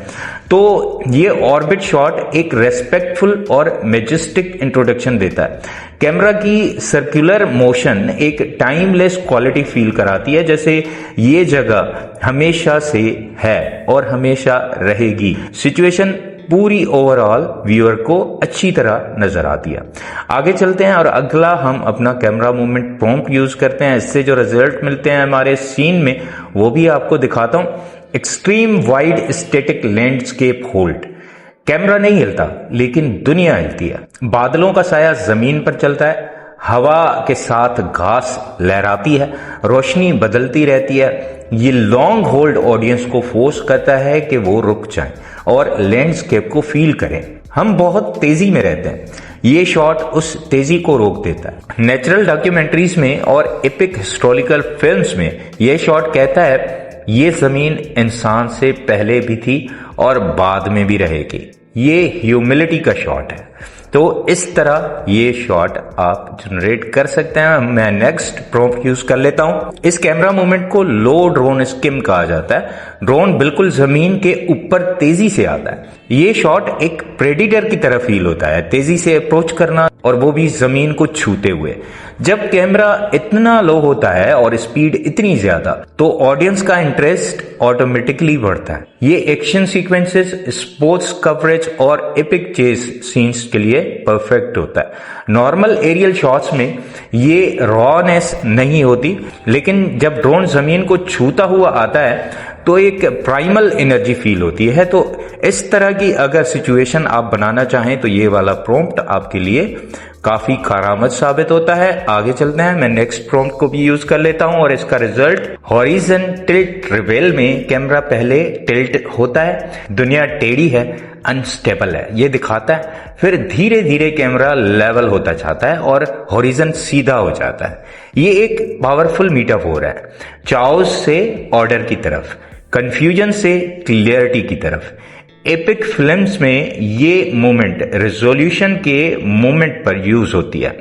तो ये ऑर्बिट शॉट एक रेस्पेक्टफुल और मैजेस्टिक इंट्रोडक्शन देता है। कैमरा की सर्कुलर मोशन एक टाइमलेस क्वालिटी फील कराती है, जैसे ये जगह हमेशा से है और हमेशा रहेगी। सिचुएशन पूरी ओवरऑल व्यूअर को अच्छी तरह नजर आती है। आगे चलते हैं और अगला हम अपना कैमरा मूवमेंट प्रॉम्प्ट यूज करते हैं। इससे जो रिजल्ट मिलते हैं हमारे सीन में वो भी आपको दिखाता हूं। Extreme wide static landscape hold. Camera नहीं हिलता लेकिन दुनिया हिलती है। बादलों का साया जमीन पर चलता है, हवा के साथ घास लहराती है, रोशनी बदलती रहती है। ये लॉन्ग होल्ड ऑडियंस को फोर्स करता है कि वो रुक जाएं और लैंडस्केप को फील करें। हम बहुत तेजी में रहते हैं, ये शॉट उस तेजी को रोक देता है। नेचुरल डॉक्यूमेंट्रीज में और एपिक हिस्टोरिकल फिल्म्स में यह शॉट कहता है ये जमीन इंसान से पहले भी थी और बाद में भी रहेगी। ये ह्यूमिलिटी का शॉट है। तो इस तरह ये शॉट आप जनरेट कर सकते हैं। मैं नेक्स्ट प्रॉम्प्ट यूज कर लेता हूं। इस कैमरा मूवमेंट को लो ड्रोन स्किम कहा जाता है। ड्रोन बिल्कुल जमीन के ऊपर तेजी से आता है। ये शॉट एक प्रेडिटर की तरह फील होता है, तेजी से अप्रोच करना और वो भी जमीन को छूते हुए। जब कैमरा इतना लो होता है और स्पीड इतनी ज्यादा, तो ऑडियंस का इंटरेस्ट ऑटोमेटिकली बढ़ता है। ये एक्शन सीक्वेंसेस, स्पोर्ट्स कवरेज और एपिक चेस सीन्स के लिए परफेक्ट होता है। नॉर्मल एरियल शॉट्स में ये रॉनेस नहीं होती, लेकिन जब ड्रोन जमीन को छूता हुआ आता है तो एक प्राइमल एनर्जी फील होती है। तो इस तरह की अगर सिचुएशन आप बनाना चाहें तो ये वाला प्रॉम्प्ट आपके लिए काफी कारामद साबित होता है। आगे चलते हैं, मैं नेक्स्ट प्रॉम्प्ट को भी यूज कर लेता हूं और इसका रिजल्ट, हॉरिजन टिल्ट रिवेल में कैमरा पहले टिल्ट होता है, दुनिया टेढ़ी है, अनस्टेबल है, ये दिखाता है। फिर धीरे धीरे कैमरा लेवल होता जाता है और हॉरिजन सीधा हो जाता है। ये एक पावरफुल मेटाफोर है, चाओस से ऑर्डर की तरफ, कंफ्यूजन से क्लियरिटी की तरफ। एपिक फिल्म्स में ये मोमेंट रेजोल्यूशन के मोमेंट पर यूज होती है।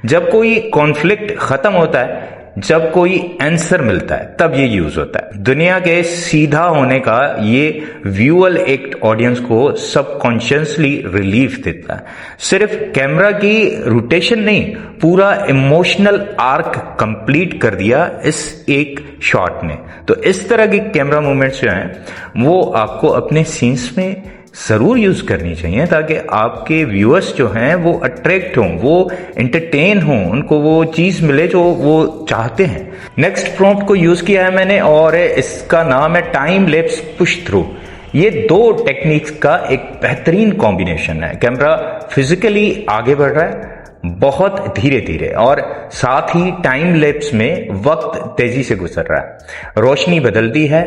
जब कोई कॉन्फ्लिक्ट खत्म होता है, जब कोई आंसर मिलता है, तब ये यूज होता है। दुनिया के सीधा होने का ये व्यूअल एक्ट ऑडियंस को सबकॉन्शियसली रिलीफ देता है। सिर्फ कैमरा की रोटेशन नहीं, पूरा इमोशनल आर्क कंप्लीट कर दिया इस एक शॉट ने। तो इस तरह के कैमरा मूवमेंट्स जो हैं वो आपको अपने सीन्स में जरूर यूज करनी चाहिए, ताकि आपके व्यूअर्स जो हैं वो अट्रैक्ट हों, वो एंटरटेन हों, उनको वो चीज मिले जो वो चाहते हैं। नेक्स्ट प्रॉम्प्ट को यूज किया है मैंने और इसका नाम है टाइम लैप्स पुश थ्रू। ये 2 टेक्निक्स का एक बेहतरीन कॉम्बिनेशन है। कैमरा फिजिकली आगे बढ़ रहा है बहुत धीरे धीरे और साथ ही टाइम लैप्स में वक्त तेजी से गुजर रहा है। रोशनी बदलती है,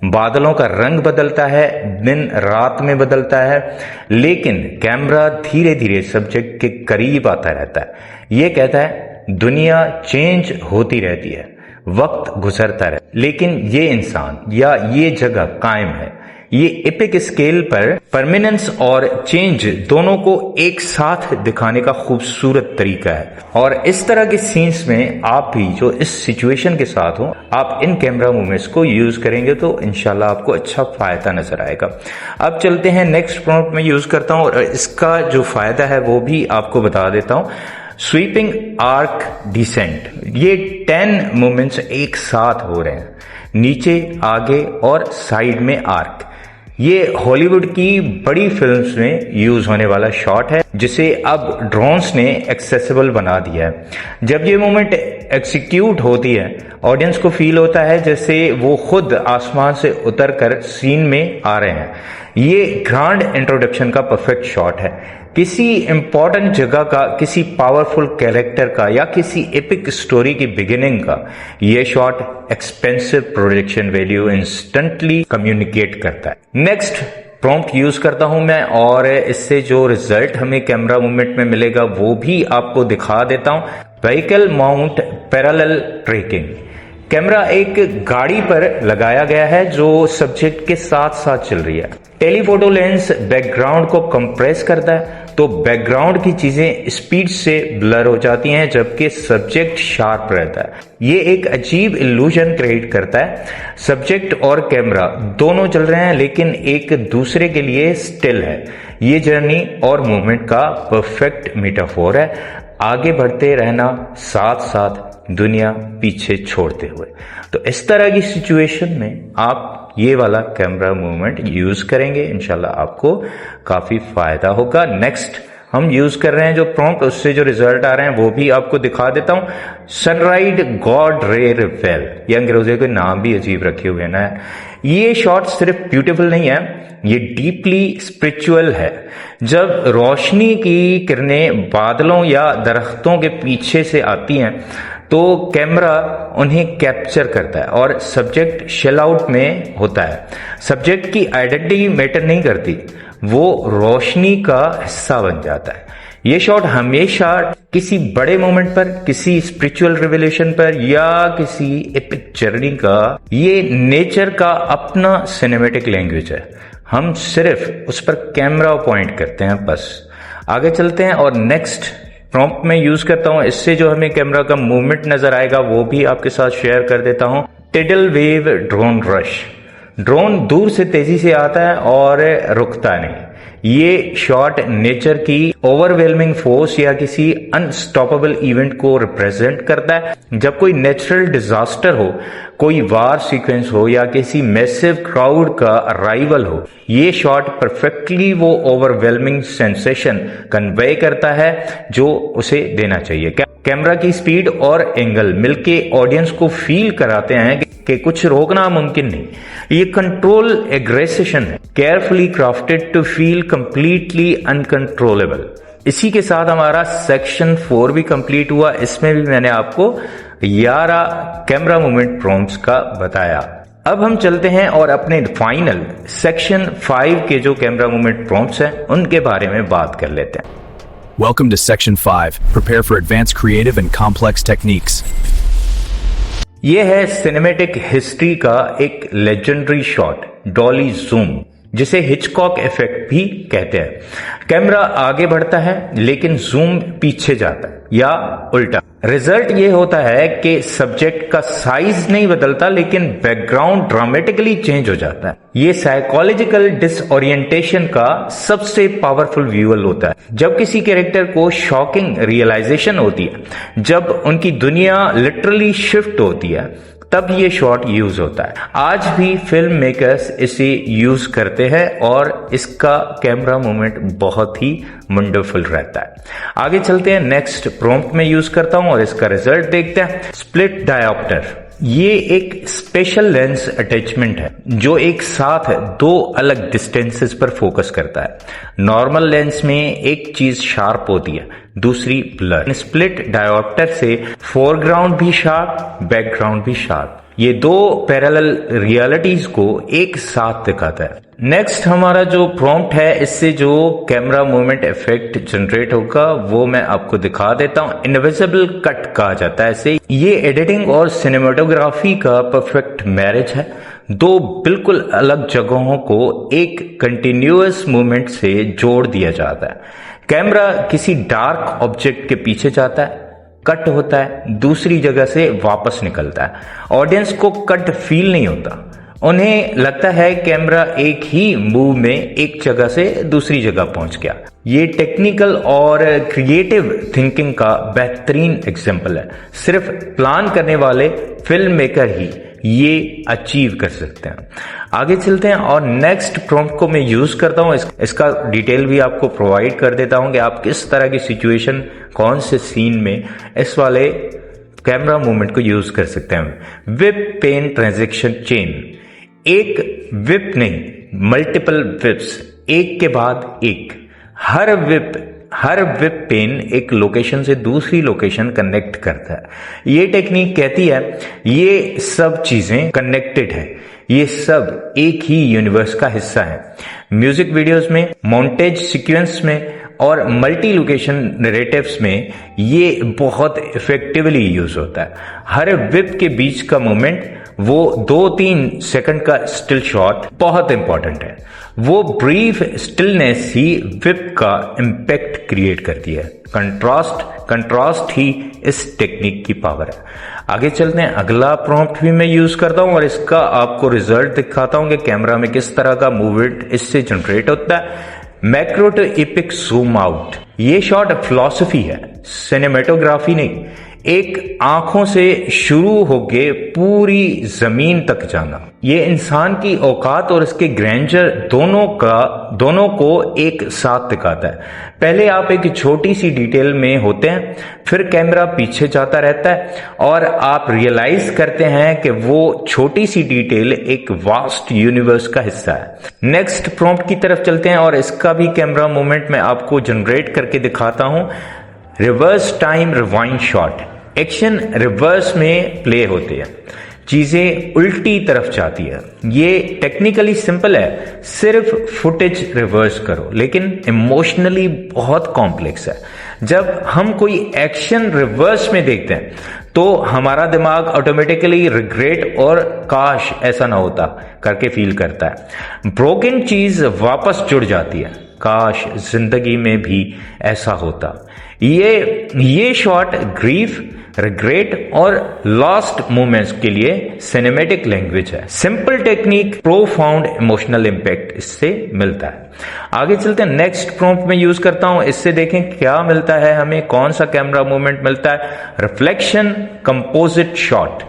बादलों का रंग बदलता है, दिन रात में बदलता है, लेकिन कैमरा धीरे धीरे सब्जेक्ट के करीब आता रहता है। ये कहता है दुनिया चेंज होती रहती है, वक्त गुजरता रहता है, लेकिन ये इंसान या ये जगह कायम है। ये एपिक स्केल पर परमानेंस और चेंज दोनों को एक साथ दिखाने का खूबसूरत तरीका है। और इस तरह के सीन्स में आप भी जो इस सिचुएशन के साथ हो, आप इन कैमरा मूवमेंट्स को यूज करेंगे तो इंशाल्लाह आपको अच्छा फायदा नजर आएगा। अब चलते हैं नेक्स्ट प्रॉम्प्ट में यूज करता हूं और इसका जो फायदा है वो भी आपको बता देता हूं। स्वीपिंग आर्क डिसेंट, ये 10 मूवमेंट्स एक साथ हो रहे हैं, नीचे, आगे और साइड में आर्क। ये हॉलीवुड की बड़ी फिल्म्स में यूज होने वाला शॉट है, जिसे अब ड्रोन्स ने एक्सेसिबल बना दिया है। जब ये मोमेंट एग्जीक्यूट होती है, ऑडियंस को फील होता है जैसे वो खुद आसमान से उतरकर सीन में आ रहे हैं। ये ग्रांड इंट्रोडक्शन का परफेक्ट शॉट है। किसी इंपॉर्टेंट जगह का, किसी पावरफुल कैरेक्टर का या किसी एपिक स्टोरी की बिगिनिंग का ये shot expensive production value instantly communicate करता है। नेक्स्ट प्रॉम्प्ट यूज करता हूं मैं, और इससे जो रिजल्ट हमें कैमरा मूवमेंट में मिलेगा वो भी आपको दिखा देता हूं। Vehicle mount parallel tracking. Camera एक गाड़ी पर लगाया गया है जो सब्जेक्ट के साथ साथ चल रही है। टेलीफोटो लेंस बैकग्राउंड को कंप्रेस करता है, तो बैकग्राउंड की चीजें स्पीड से ब्लर हो जाती हैं जबकि सब्जेक्ट शार्प रहता है। ये एक अजीब इल्यूजन क्रिएट करता है। सब्जेक्ट और कैमरा दोनों चल रहे हैं लेकिन एक दूसरे के लिए स्टिल है। ये जर्नी और मूवमेंट का परफेक्ट मेटाफोर है, आगे बढ़ते रहना साथ साथ दुनिया पीछे छोड़ते हुए। तो इस तरह की सिचुएशन में आप ये वाला कैमरा मूवमेंट यूज करेंगे, इंशाल्लाह आपको काफी फायदा होगा। नेक्स्ट हम यूज कर रहे हैं जो प्रॉम्प्ट, उससे जो रिजल्ट आ रहे हैं वो भी आपको दिखा देता हूं। सनराइज गॉड रे रिवेल, ये अंग्रेजों के नाम भी अजीब रखे हुए ना। ये शॉट सिर्फ ब्यूटीफुल नहीं है, ये डीपली स्पिरिचुअल है। जब रोशनी की किरणें बादलों या दरख्तों के पीछे से आती हैं तो कैमरा उन्हें कैप्चर करता है और सब्जेक्ट शेल आउट में होता है। सब्जेक्ट की आइडेंटिटी मैटर नहीं करती, वो रोशनी का हिस्सा बन जाता है। ये शॉट हमेशा किसी बड़े मोमेंट पर, किसी स्पिरिचुअल रिवलेशन पर या किसी एपिक जर्नी का, ये नेचर का अपना सिनेमैटिक लैंग्वेज है। हम सिर्फ उस पर कैमरा पॉइंट करते हैं बस। आगे चलते हैं और नेक्स्ट प्रॉम्प्ट में यूज करता हूं। इससे जो हमें कैमरा का मूवमेंट नजर आएगा वो भी आपके साथ शेयर कर देता हूं। Tidal wave drone rush. Drone दूर से तेजी से आता है और रुकता नहीं। ये शॉट नेचर की ओवरवेलमिंग फोर्स या किसी अनस्टॉपेबल इवेंट को रिप्रेजेंट करता है। जब कोई नेचुरल डिजास्टर हो, कोई वार सीक्वेंस हो या किसी मैसिव क्राउड का अराइवल हो, ये शॉट परफेक्टली वो ओवरवेलमिंग सेंसेशन कन्वे करता है जो उसे देना चाहिए। कैमरा की स्पीड और एंगल मिलके ऑडियंस को फील कराते हैं कि कुछ रोकना मुमकिन नहीं। ये कंट्रोल एग्रेसेशन है, carefully crafted to feel completely uncontrollable. इसी के साथ हमारा सेक्शन 4 भी कंप्लीट हुआ। इसमें भी मैंने आपको 11 कैमरा मूवमेंट प्रॉम्प्ट्स का बताया। अब हम चलते हैं और अपने फाइनल सेक्शन 5 के जो कैमरा मूवमेंट प्रॉम्प्ट्स हैं उनके बारे में बात कर लेते हैं। Welcome to Section 5. Prepare for advanced creative and complex techniques. ये है सिनेमैटिक हिस्ट्री का एक लेजेंडरी शॉट, डॉली जूम, जिसे हिचकॉक इफेक्ट भी कहते हैं। कैमरा आगे बढ़ता है लेकिन जूम पीछे जाता है या उल्टा। रिजल्ट ये होता है कि सब्जेक्ट का साइज नहीं बदलता लेकिन बैकग्राउंड ड्रामेटिकली चेंज हो जाता है। ये साइकोलॉजिकल डिसओरिएंटेशन का सबसे पावरफुल व्यूअल होता है। जब किसी कैरेक्टर को शॉकिंग रियलाइजेशन होती है, जब उनकी दुनिया लिटरली शिफ्ट होती है, तब ये शॉट यूज होता है। आज भी फिल्म मेकर्स इसे यूज करते हैं और इसका कैमरा मूवमेंट बहुत ही वंडरफुल रहता है। आगे चलते हैं, नेक्स्ट प्रॉम्प्ट में यूज करता हूं और इसका रिजल्ट देखते हैं। Split dioptre. ये एक स्पेशल लेंस अटैचमेंट है जो एक साथ दो अलग डिस्टेंसेस पर फोकस करता है। नॉर्मल लेंस में एक चीज शार्प होती है, दूसरी ब्लर। स्प्लिट डायोप्टर से फोरग्राउंड भी शार्प, बैकग्राउंड भी शार्प। ये दो पैरेलल रियलिटीज को एक साथ दिखाता है। नेक्स्ट हमारा जो प्रॉम्प्ट है, इससे जो कैमरा मूवमेंट इफेक्ट जनरेट होगा वो मैं आपको दिखा देता हूं। इनविजिबल कट कहा जाता है इसे। ये एडिटिंग और सिनेमेटोग्राफी का परफेक्ट मैरिज है। दो बिल्कुल अलग जगहों को एक कंटिन्यूअस मूवमेंट से जोड़ दिया जाता है। कैमरा किसी डार्क ऑब्जेक्ट के पीछे जाता है, कट होता है, दूसरी जगह से वापस निकलता है। ऑडियंस को कट फील नहीं होता, उन्हें लगता है कैमरा एक ही मूव में एक जगह से दूसरी जगह पहुंच गया। ये टेक्निकल और क्रिएटिव थिंकिंग का बेहतरीन एग्जाम्पल है। सिर्फ प्लान करने वाले फिल्म मेकर ही ये अचीव कर सकते हैं। आगे चलते हैं और नेक्स्ट प्रॉम्प्ट को मैं यूज करता हूं, इसका डिटेल भी आपको प्रोवाइड कर देता हूं कि आप किस तरह की सिचुएशन, कौन से सीन में इस वाले कैमरा मूवमेंट को यूज कर सकते हैं। विप पेन ट्रांजैक्शन चेन, एक विप नहीं, मल्टीपल विप्स, एक के बाद एक। हर विप पेन एक लोकेशन से दूसरी लोकेशन कनेक्ट करता है। ये टेक्निक कहती है ये सब चीजें कनेक्टेड है, ये सब एक ही यूनिवर्स का हिस्सा है। म्यूजिक वीडियोस में, मॉन्टेज सीक्वेंस में और मल्टी लोकेशन नरेटिव्स में ये बहुत इफेक्टिवली यूज होता है। हर विप के बीच का मोमेंट, वो 2-3 सेकंड का स्टिल शॉट बहुत इंपॉर्टेंट है। वो ब्रीफ स्टिलनेस ही विप का इंपैक्ट क्रिएट करती है। कंट्रास्ट ही इस टेक्निक की पावर है। आगे चलते हैं, अगला प्रॉम्प्ट भी मैं यूज करता हूं और इसका आपको रिजल्ट दिखाता हूं कि कैमरा में किस तरह का मूवमेंट इससे जनरेट होता है। Macro to epic zoom out, ये शॉट फिलॉसफी है, सिनेमेटोग्राफी नहीं। एक आंखों से शुरू होके पूरी जमीन तक जाना, ये इंसान की औकात और इसके ग्रैंडर दोनों को एक साथ दिखाता है। पहले आप एक छोटी सी डिटेल में होते हैं, फिर कैमरा पीछे जाता रहता है और आप रियलाइज करते हैं कि वो छोटी सी डिटेल एक वास्ट यूनिवर्स का हिस्सा है। नेक्स्ट प्रॉम्प्ट की तरफ चलते हैं और इसका भी कैमरा मूवमेंट मैं आपको जनरेट करके दिखाता हूं। Reverse time rewind shot, action reverse में प्ले होते हैं, चीजें उल्टी तरफ जाती है। ये टेक्निकली सिंपल है, सिर्फ फुटेज रिवर्स करो, लेकिन इमोशनली बहुत कॉम्प्लेक्स है। जब हम कोई एक्शन रिवर्स में देखते हैं तो हमारा दिमाग ऑटोमेटिकली रिग्रेट और काश ऐसा ना होता करके फील करता है। ब्रोकन चीज वापस जुड़ जाती है, काश जिंदगी में भी ऐसा होता। ये शॉट ग्रीफ, रिग्रेट और लॉस्ट मोमेंट्स के लिए सिनेमैटिक लैंग्वेज है। Simple technique, profound emotional impact इससे मिलता है। आगे चलते हैं, नेक्स्ट प्रॉम्प्ट में यूज करता हूं, इससे देखें क्या मिलता है हमें, कौन सा कैमरा मूवमेंट मिलता है। रिफ्लेक्शन कंपोजिट शॉट,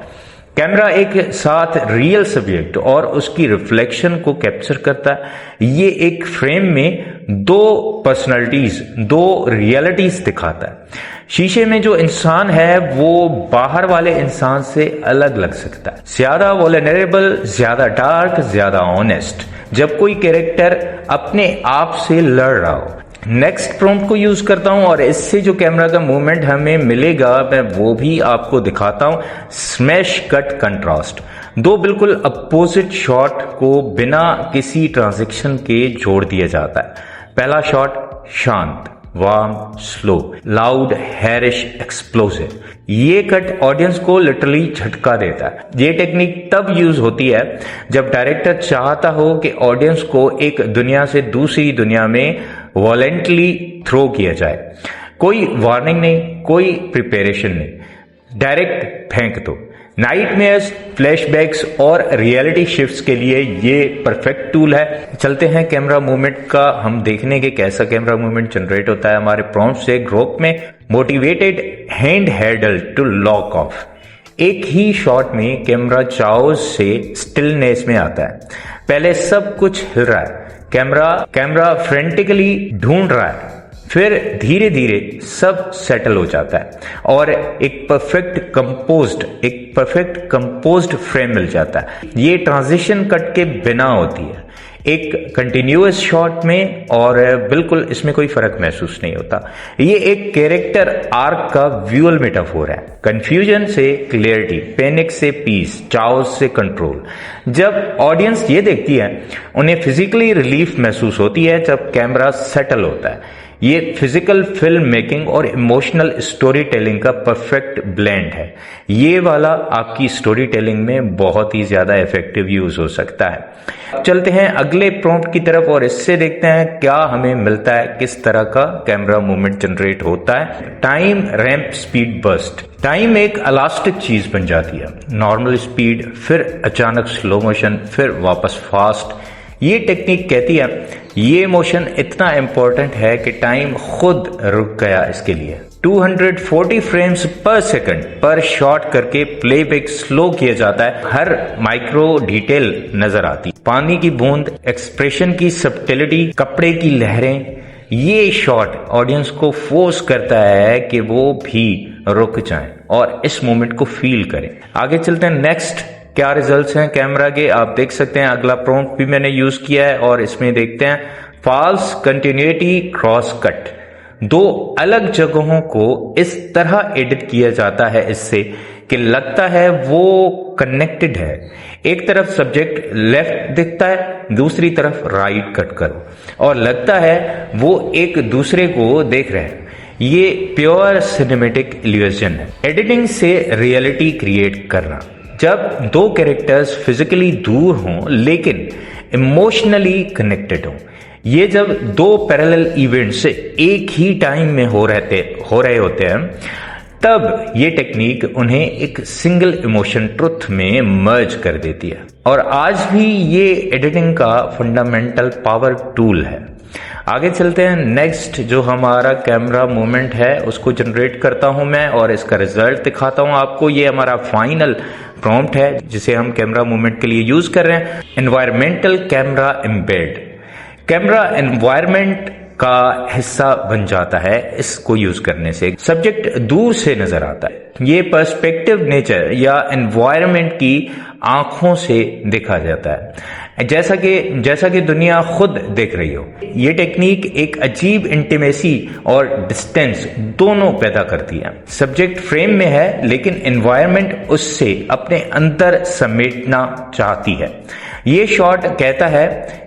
कैमरा एक साथ रियल सब्जेक्ट और उसकी रिफ्लेक्शन को कैप्चर करता है। ये एक फ्रेम में दो पर्सनालिटीज, दो रियलिटीज दिखाता है। शीशे में जो इंसान है वो बाहर वाले इंसान से अलग लग सकता है, ज्यादा वल्नरेबल, ज्यादा डार्क, ज्यादा ऑनेस्ट, जब कोई कैरेक्टर अपने आप से लड़ रहा हो। नेक्स्ट प्रॉम्प्ट को यूज करता हूं और इससे जो कैमरा का मूवमेंट हमें मिलेगा मैं वो भी आपको दिखाता हूं। स्मैश कट कंट्रास्ट, दो बिल्कुल अपोजिट शॉट को बिना किसी ट्रांजैक्शन के जोड़ दिया जाता है। पहला शॉट शांत, वार्म, स्लो, लाउड, हैरिश, एक्सप्लोसिव। ये कट ऑडियंस को लिटरली झटका देता है। ये टेक्निक तब यूज होती है जब डायरेक्टर चाहता हो कि ऑडियंस को एक दुनिया से दूसरी दुनिया में वॉलेंटली थ्रो किया जाए। कोई वार्निंग नहीं, कोई प्रिपरेशन नहीं, डायरेक्ट फेंक दो। नाइटमेयर्स, फ्लैशबैक्स और रियलिटी शिफ्ट्स के लिए ये परफेक्ट टूल है। चलते हैं कैमरा मूवमेंट का हम देखने के कैसा कैमरा मूवमेंट जनरेट होता है हमारे प्रॉम्प्ट से। ग्रुप में motivated hand handle to lock off, एक ही शॉट में कैमरा चाउस से स्टिलनेस में आता है। पहले सब कुछ हिल रहा है, कैमरा फ्रेंटिकली ढूंढ रहा है, फिर धीरे धीरे सब सेटल हो जाता है और एक परफेक्ट कंपोज्ड फ्रेम मिल जाता है। ये ट्रांजिशन कट के बिना होती है, एक कंटिन्यूअस शॉट में, और बिल्कुल इसमें कोई फर्क महसूस नहीं होता। ये एक कैरेक्टर आर्क का व्यूअल मेटाफोर है। कंफ्यूजन से क्लियरिटी, पैनिक से पीस, चाओस से कंट्रोल। जब ऑडियंस ये देखती है उन्हें फिजिकली रिलीफ महसूस होती है जब कैमरा सेटल होता है। ये फिजिकल फिल्म मेकिंग और इमोशनल स्टोरी टेलिंग का परफेक्ट ब्लेंड है। ये वाला आपकी स्टोरी टेलिंग में बहुत ही ज्यादा इफेक्टिव यूज हो सकता है। चलते हैं अगले प्रॉम्प्ट की तरफ और इससे देखते हैं क्या हमें मिलता है, किस तरह का कैमरा मूवमेंट जनरेट होता है। Time ramp speed burst, time एक इलास्टिक चीज बन जाती है। नॉर्मल स्पीड, फिर अचानक स्लो मोशन, फिर वापस फास्ट। ये टेक्निक कहती है ये मोशन इतना इंपॉर्टेंट है कि टाइम खुद रुक गया इसके लिए। 240 फ्रेम्स पर सेकंड पर शॉट करके प्लेबैक स्लो किया जाता है। हर माइक्रो डिटेल नजर आती, पानी की बूंद, एक्सप्रेशन की सब्टिलिटी, कपड़े की लहरें। ये शॉट ऑडियंस को फोर्स करता है कि वो भी रुक जाएं और इस मोमेंट को फील करें। आगे चलते हैं, नेक्स्ट क्या रिजल्ट्स हैं कैमरा के, आप देख सकते हैं। अगला प्रॉम्प्ट भी मैंने यूज किया है और इसमें देखते हैं फॉल्स कंटिन्यूटी क्रॉस कट। दो अलग जगहों को इस तरह एडिट किया जाता है इससे कि लगता है वो कनेक्टेड है। एक तरफ सब्जेक्ट लेफ्ट दिखता है, दूसरी तरफ राइट कट करो और लगता है वो एक दूसरे को देख रहे हैं। ये प्योर सिनेमैटिक इल्यूजन है। एडिटिंग से रियलिटी क्रिएट करना, जब दो कैरेक्टर्स फिजिकली दूर हों लेकिन इमोशनली कनेक्टेड हों। ये जब दो पैरेलल इवेंट्स एक ही टाइम में हो रहे होते हैं, तब ये टेक्निक उन्हें एक सिंगल इमोशन ट्रुथ में मर्ज कर देती है और आज भी ये एडिटिंग का फंडामेंटल पावर टूल है। आगे चलते हैं, नेक्स्ट जो हमारा कैमरा मूवमेंट है उसको जनरेट करता हूं मैं और इसका रिजल्ट दिखाता हूं आपको। ये हमारा फाइनल प्रॉम्प्ट है जिसे हम कैमरा मूवमेंट के लिए यूज कर रहे हैं। Environmental camera embed, camera environment का हिस्सा बन जाता है इसको यूज करने से। सब्जेक्ट दूर से नजर आता है, ये पर्सपेक्टिव नेचर या एनवायरमेंट की आंखों से देखा जाता है, जैसा कि दुनिया खुद देख रही हो। ये टेक्निक एक अजीब इंटीमेसी और डिस्टेंस दोनों पैदा करती है। सब्जेक्ट फ्रेम में है लेकिन एनवायरमेंट उससे अपने अंदर समेटना चाहती है। ये शॉट कहता है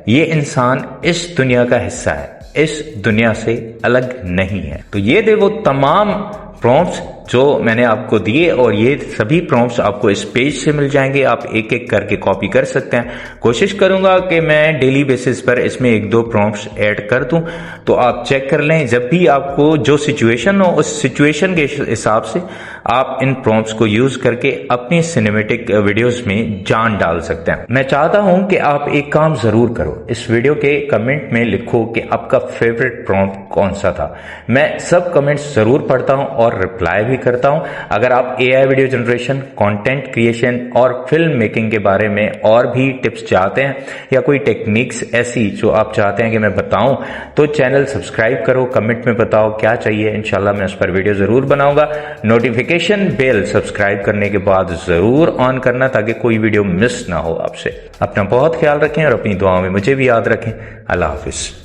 ये इंसान इस दुनिया का हिस्सा है, इस दुनिया से अलग नहीं है। तो ये थे वो तमाम प्रॉम्प्ट्स जो मैंने आपको दिए और ये सभी प्रॉम्प्ट्स आपको इस पेज से मिल जाएंगे। आप एक एक करके कॉपी कर सकते हैं। कोशिश करूंगा कि मैं डेली बेसिस पर इसमें एक दो प्रॉम्प्ट्स ऐड कर दूं, तो आप चेक कर लें। जब भी आपको जो सिचुएशन हो उस सिचुएशन के हिसाब से आप इन प्रॉम्प्ट्स को यूज करके अपनी सिनेमैटिक वीडियोस में जान डाल सकते हैं। मैं चाहता हूं कि आप एक काम जरूर करो, इस वीडियो के कमेंट में लिखो कि आपका फेवरेट प्रॉम्प्ट कौन सा था। मैं सब कमेंट्स जरूर पढ़ता हूं और रिप्लाई भी करता हूं। अगर आप AI video generation, content creation और फिल्म मेकिंग के बारे में और भी टिप्स चाहते हैं या कोई टेक्निक्स ऐसी जो आप चाहते हैं कि मैं बताऊं, तो चैनल सब्सक्राइब करो, कमेंट में बताओ क्या चाहिए। इंशाल्लाह मैं उस पर वीडियो जरूर बनाऊंगा। नोटिफिकेशन बेल सब्सक्राइब करने के बाद जरूर ऑन करना ताकि कोई वीडियो मिस ना हो आपसे। अपना बहुत ख्याल रखें और अपनी दुआओं में मुझे भी याद रखें। अल्लाह हाफिज।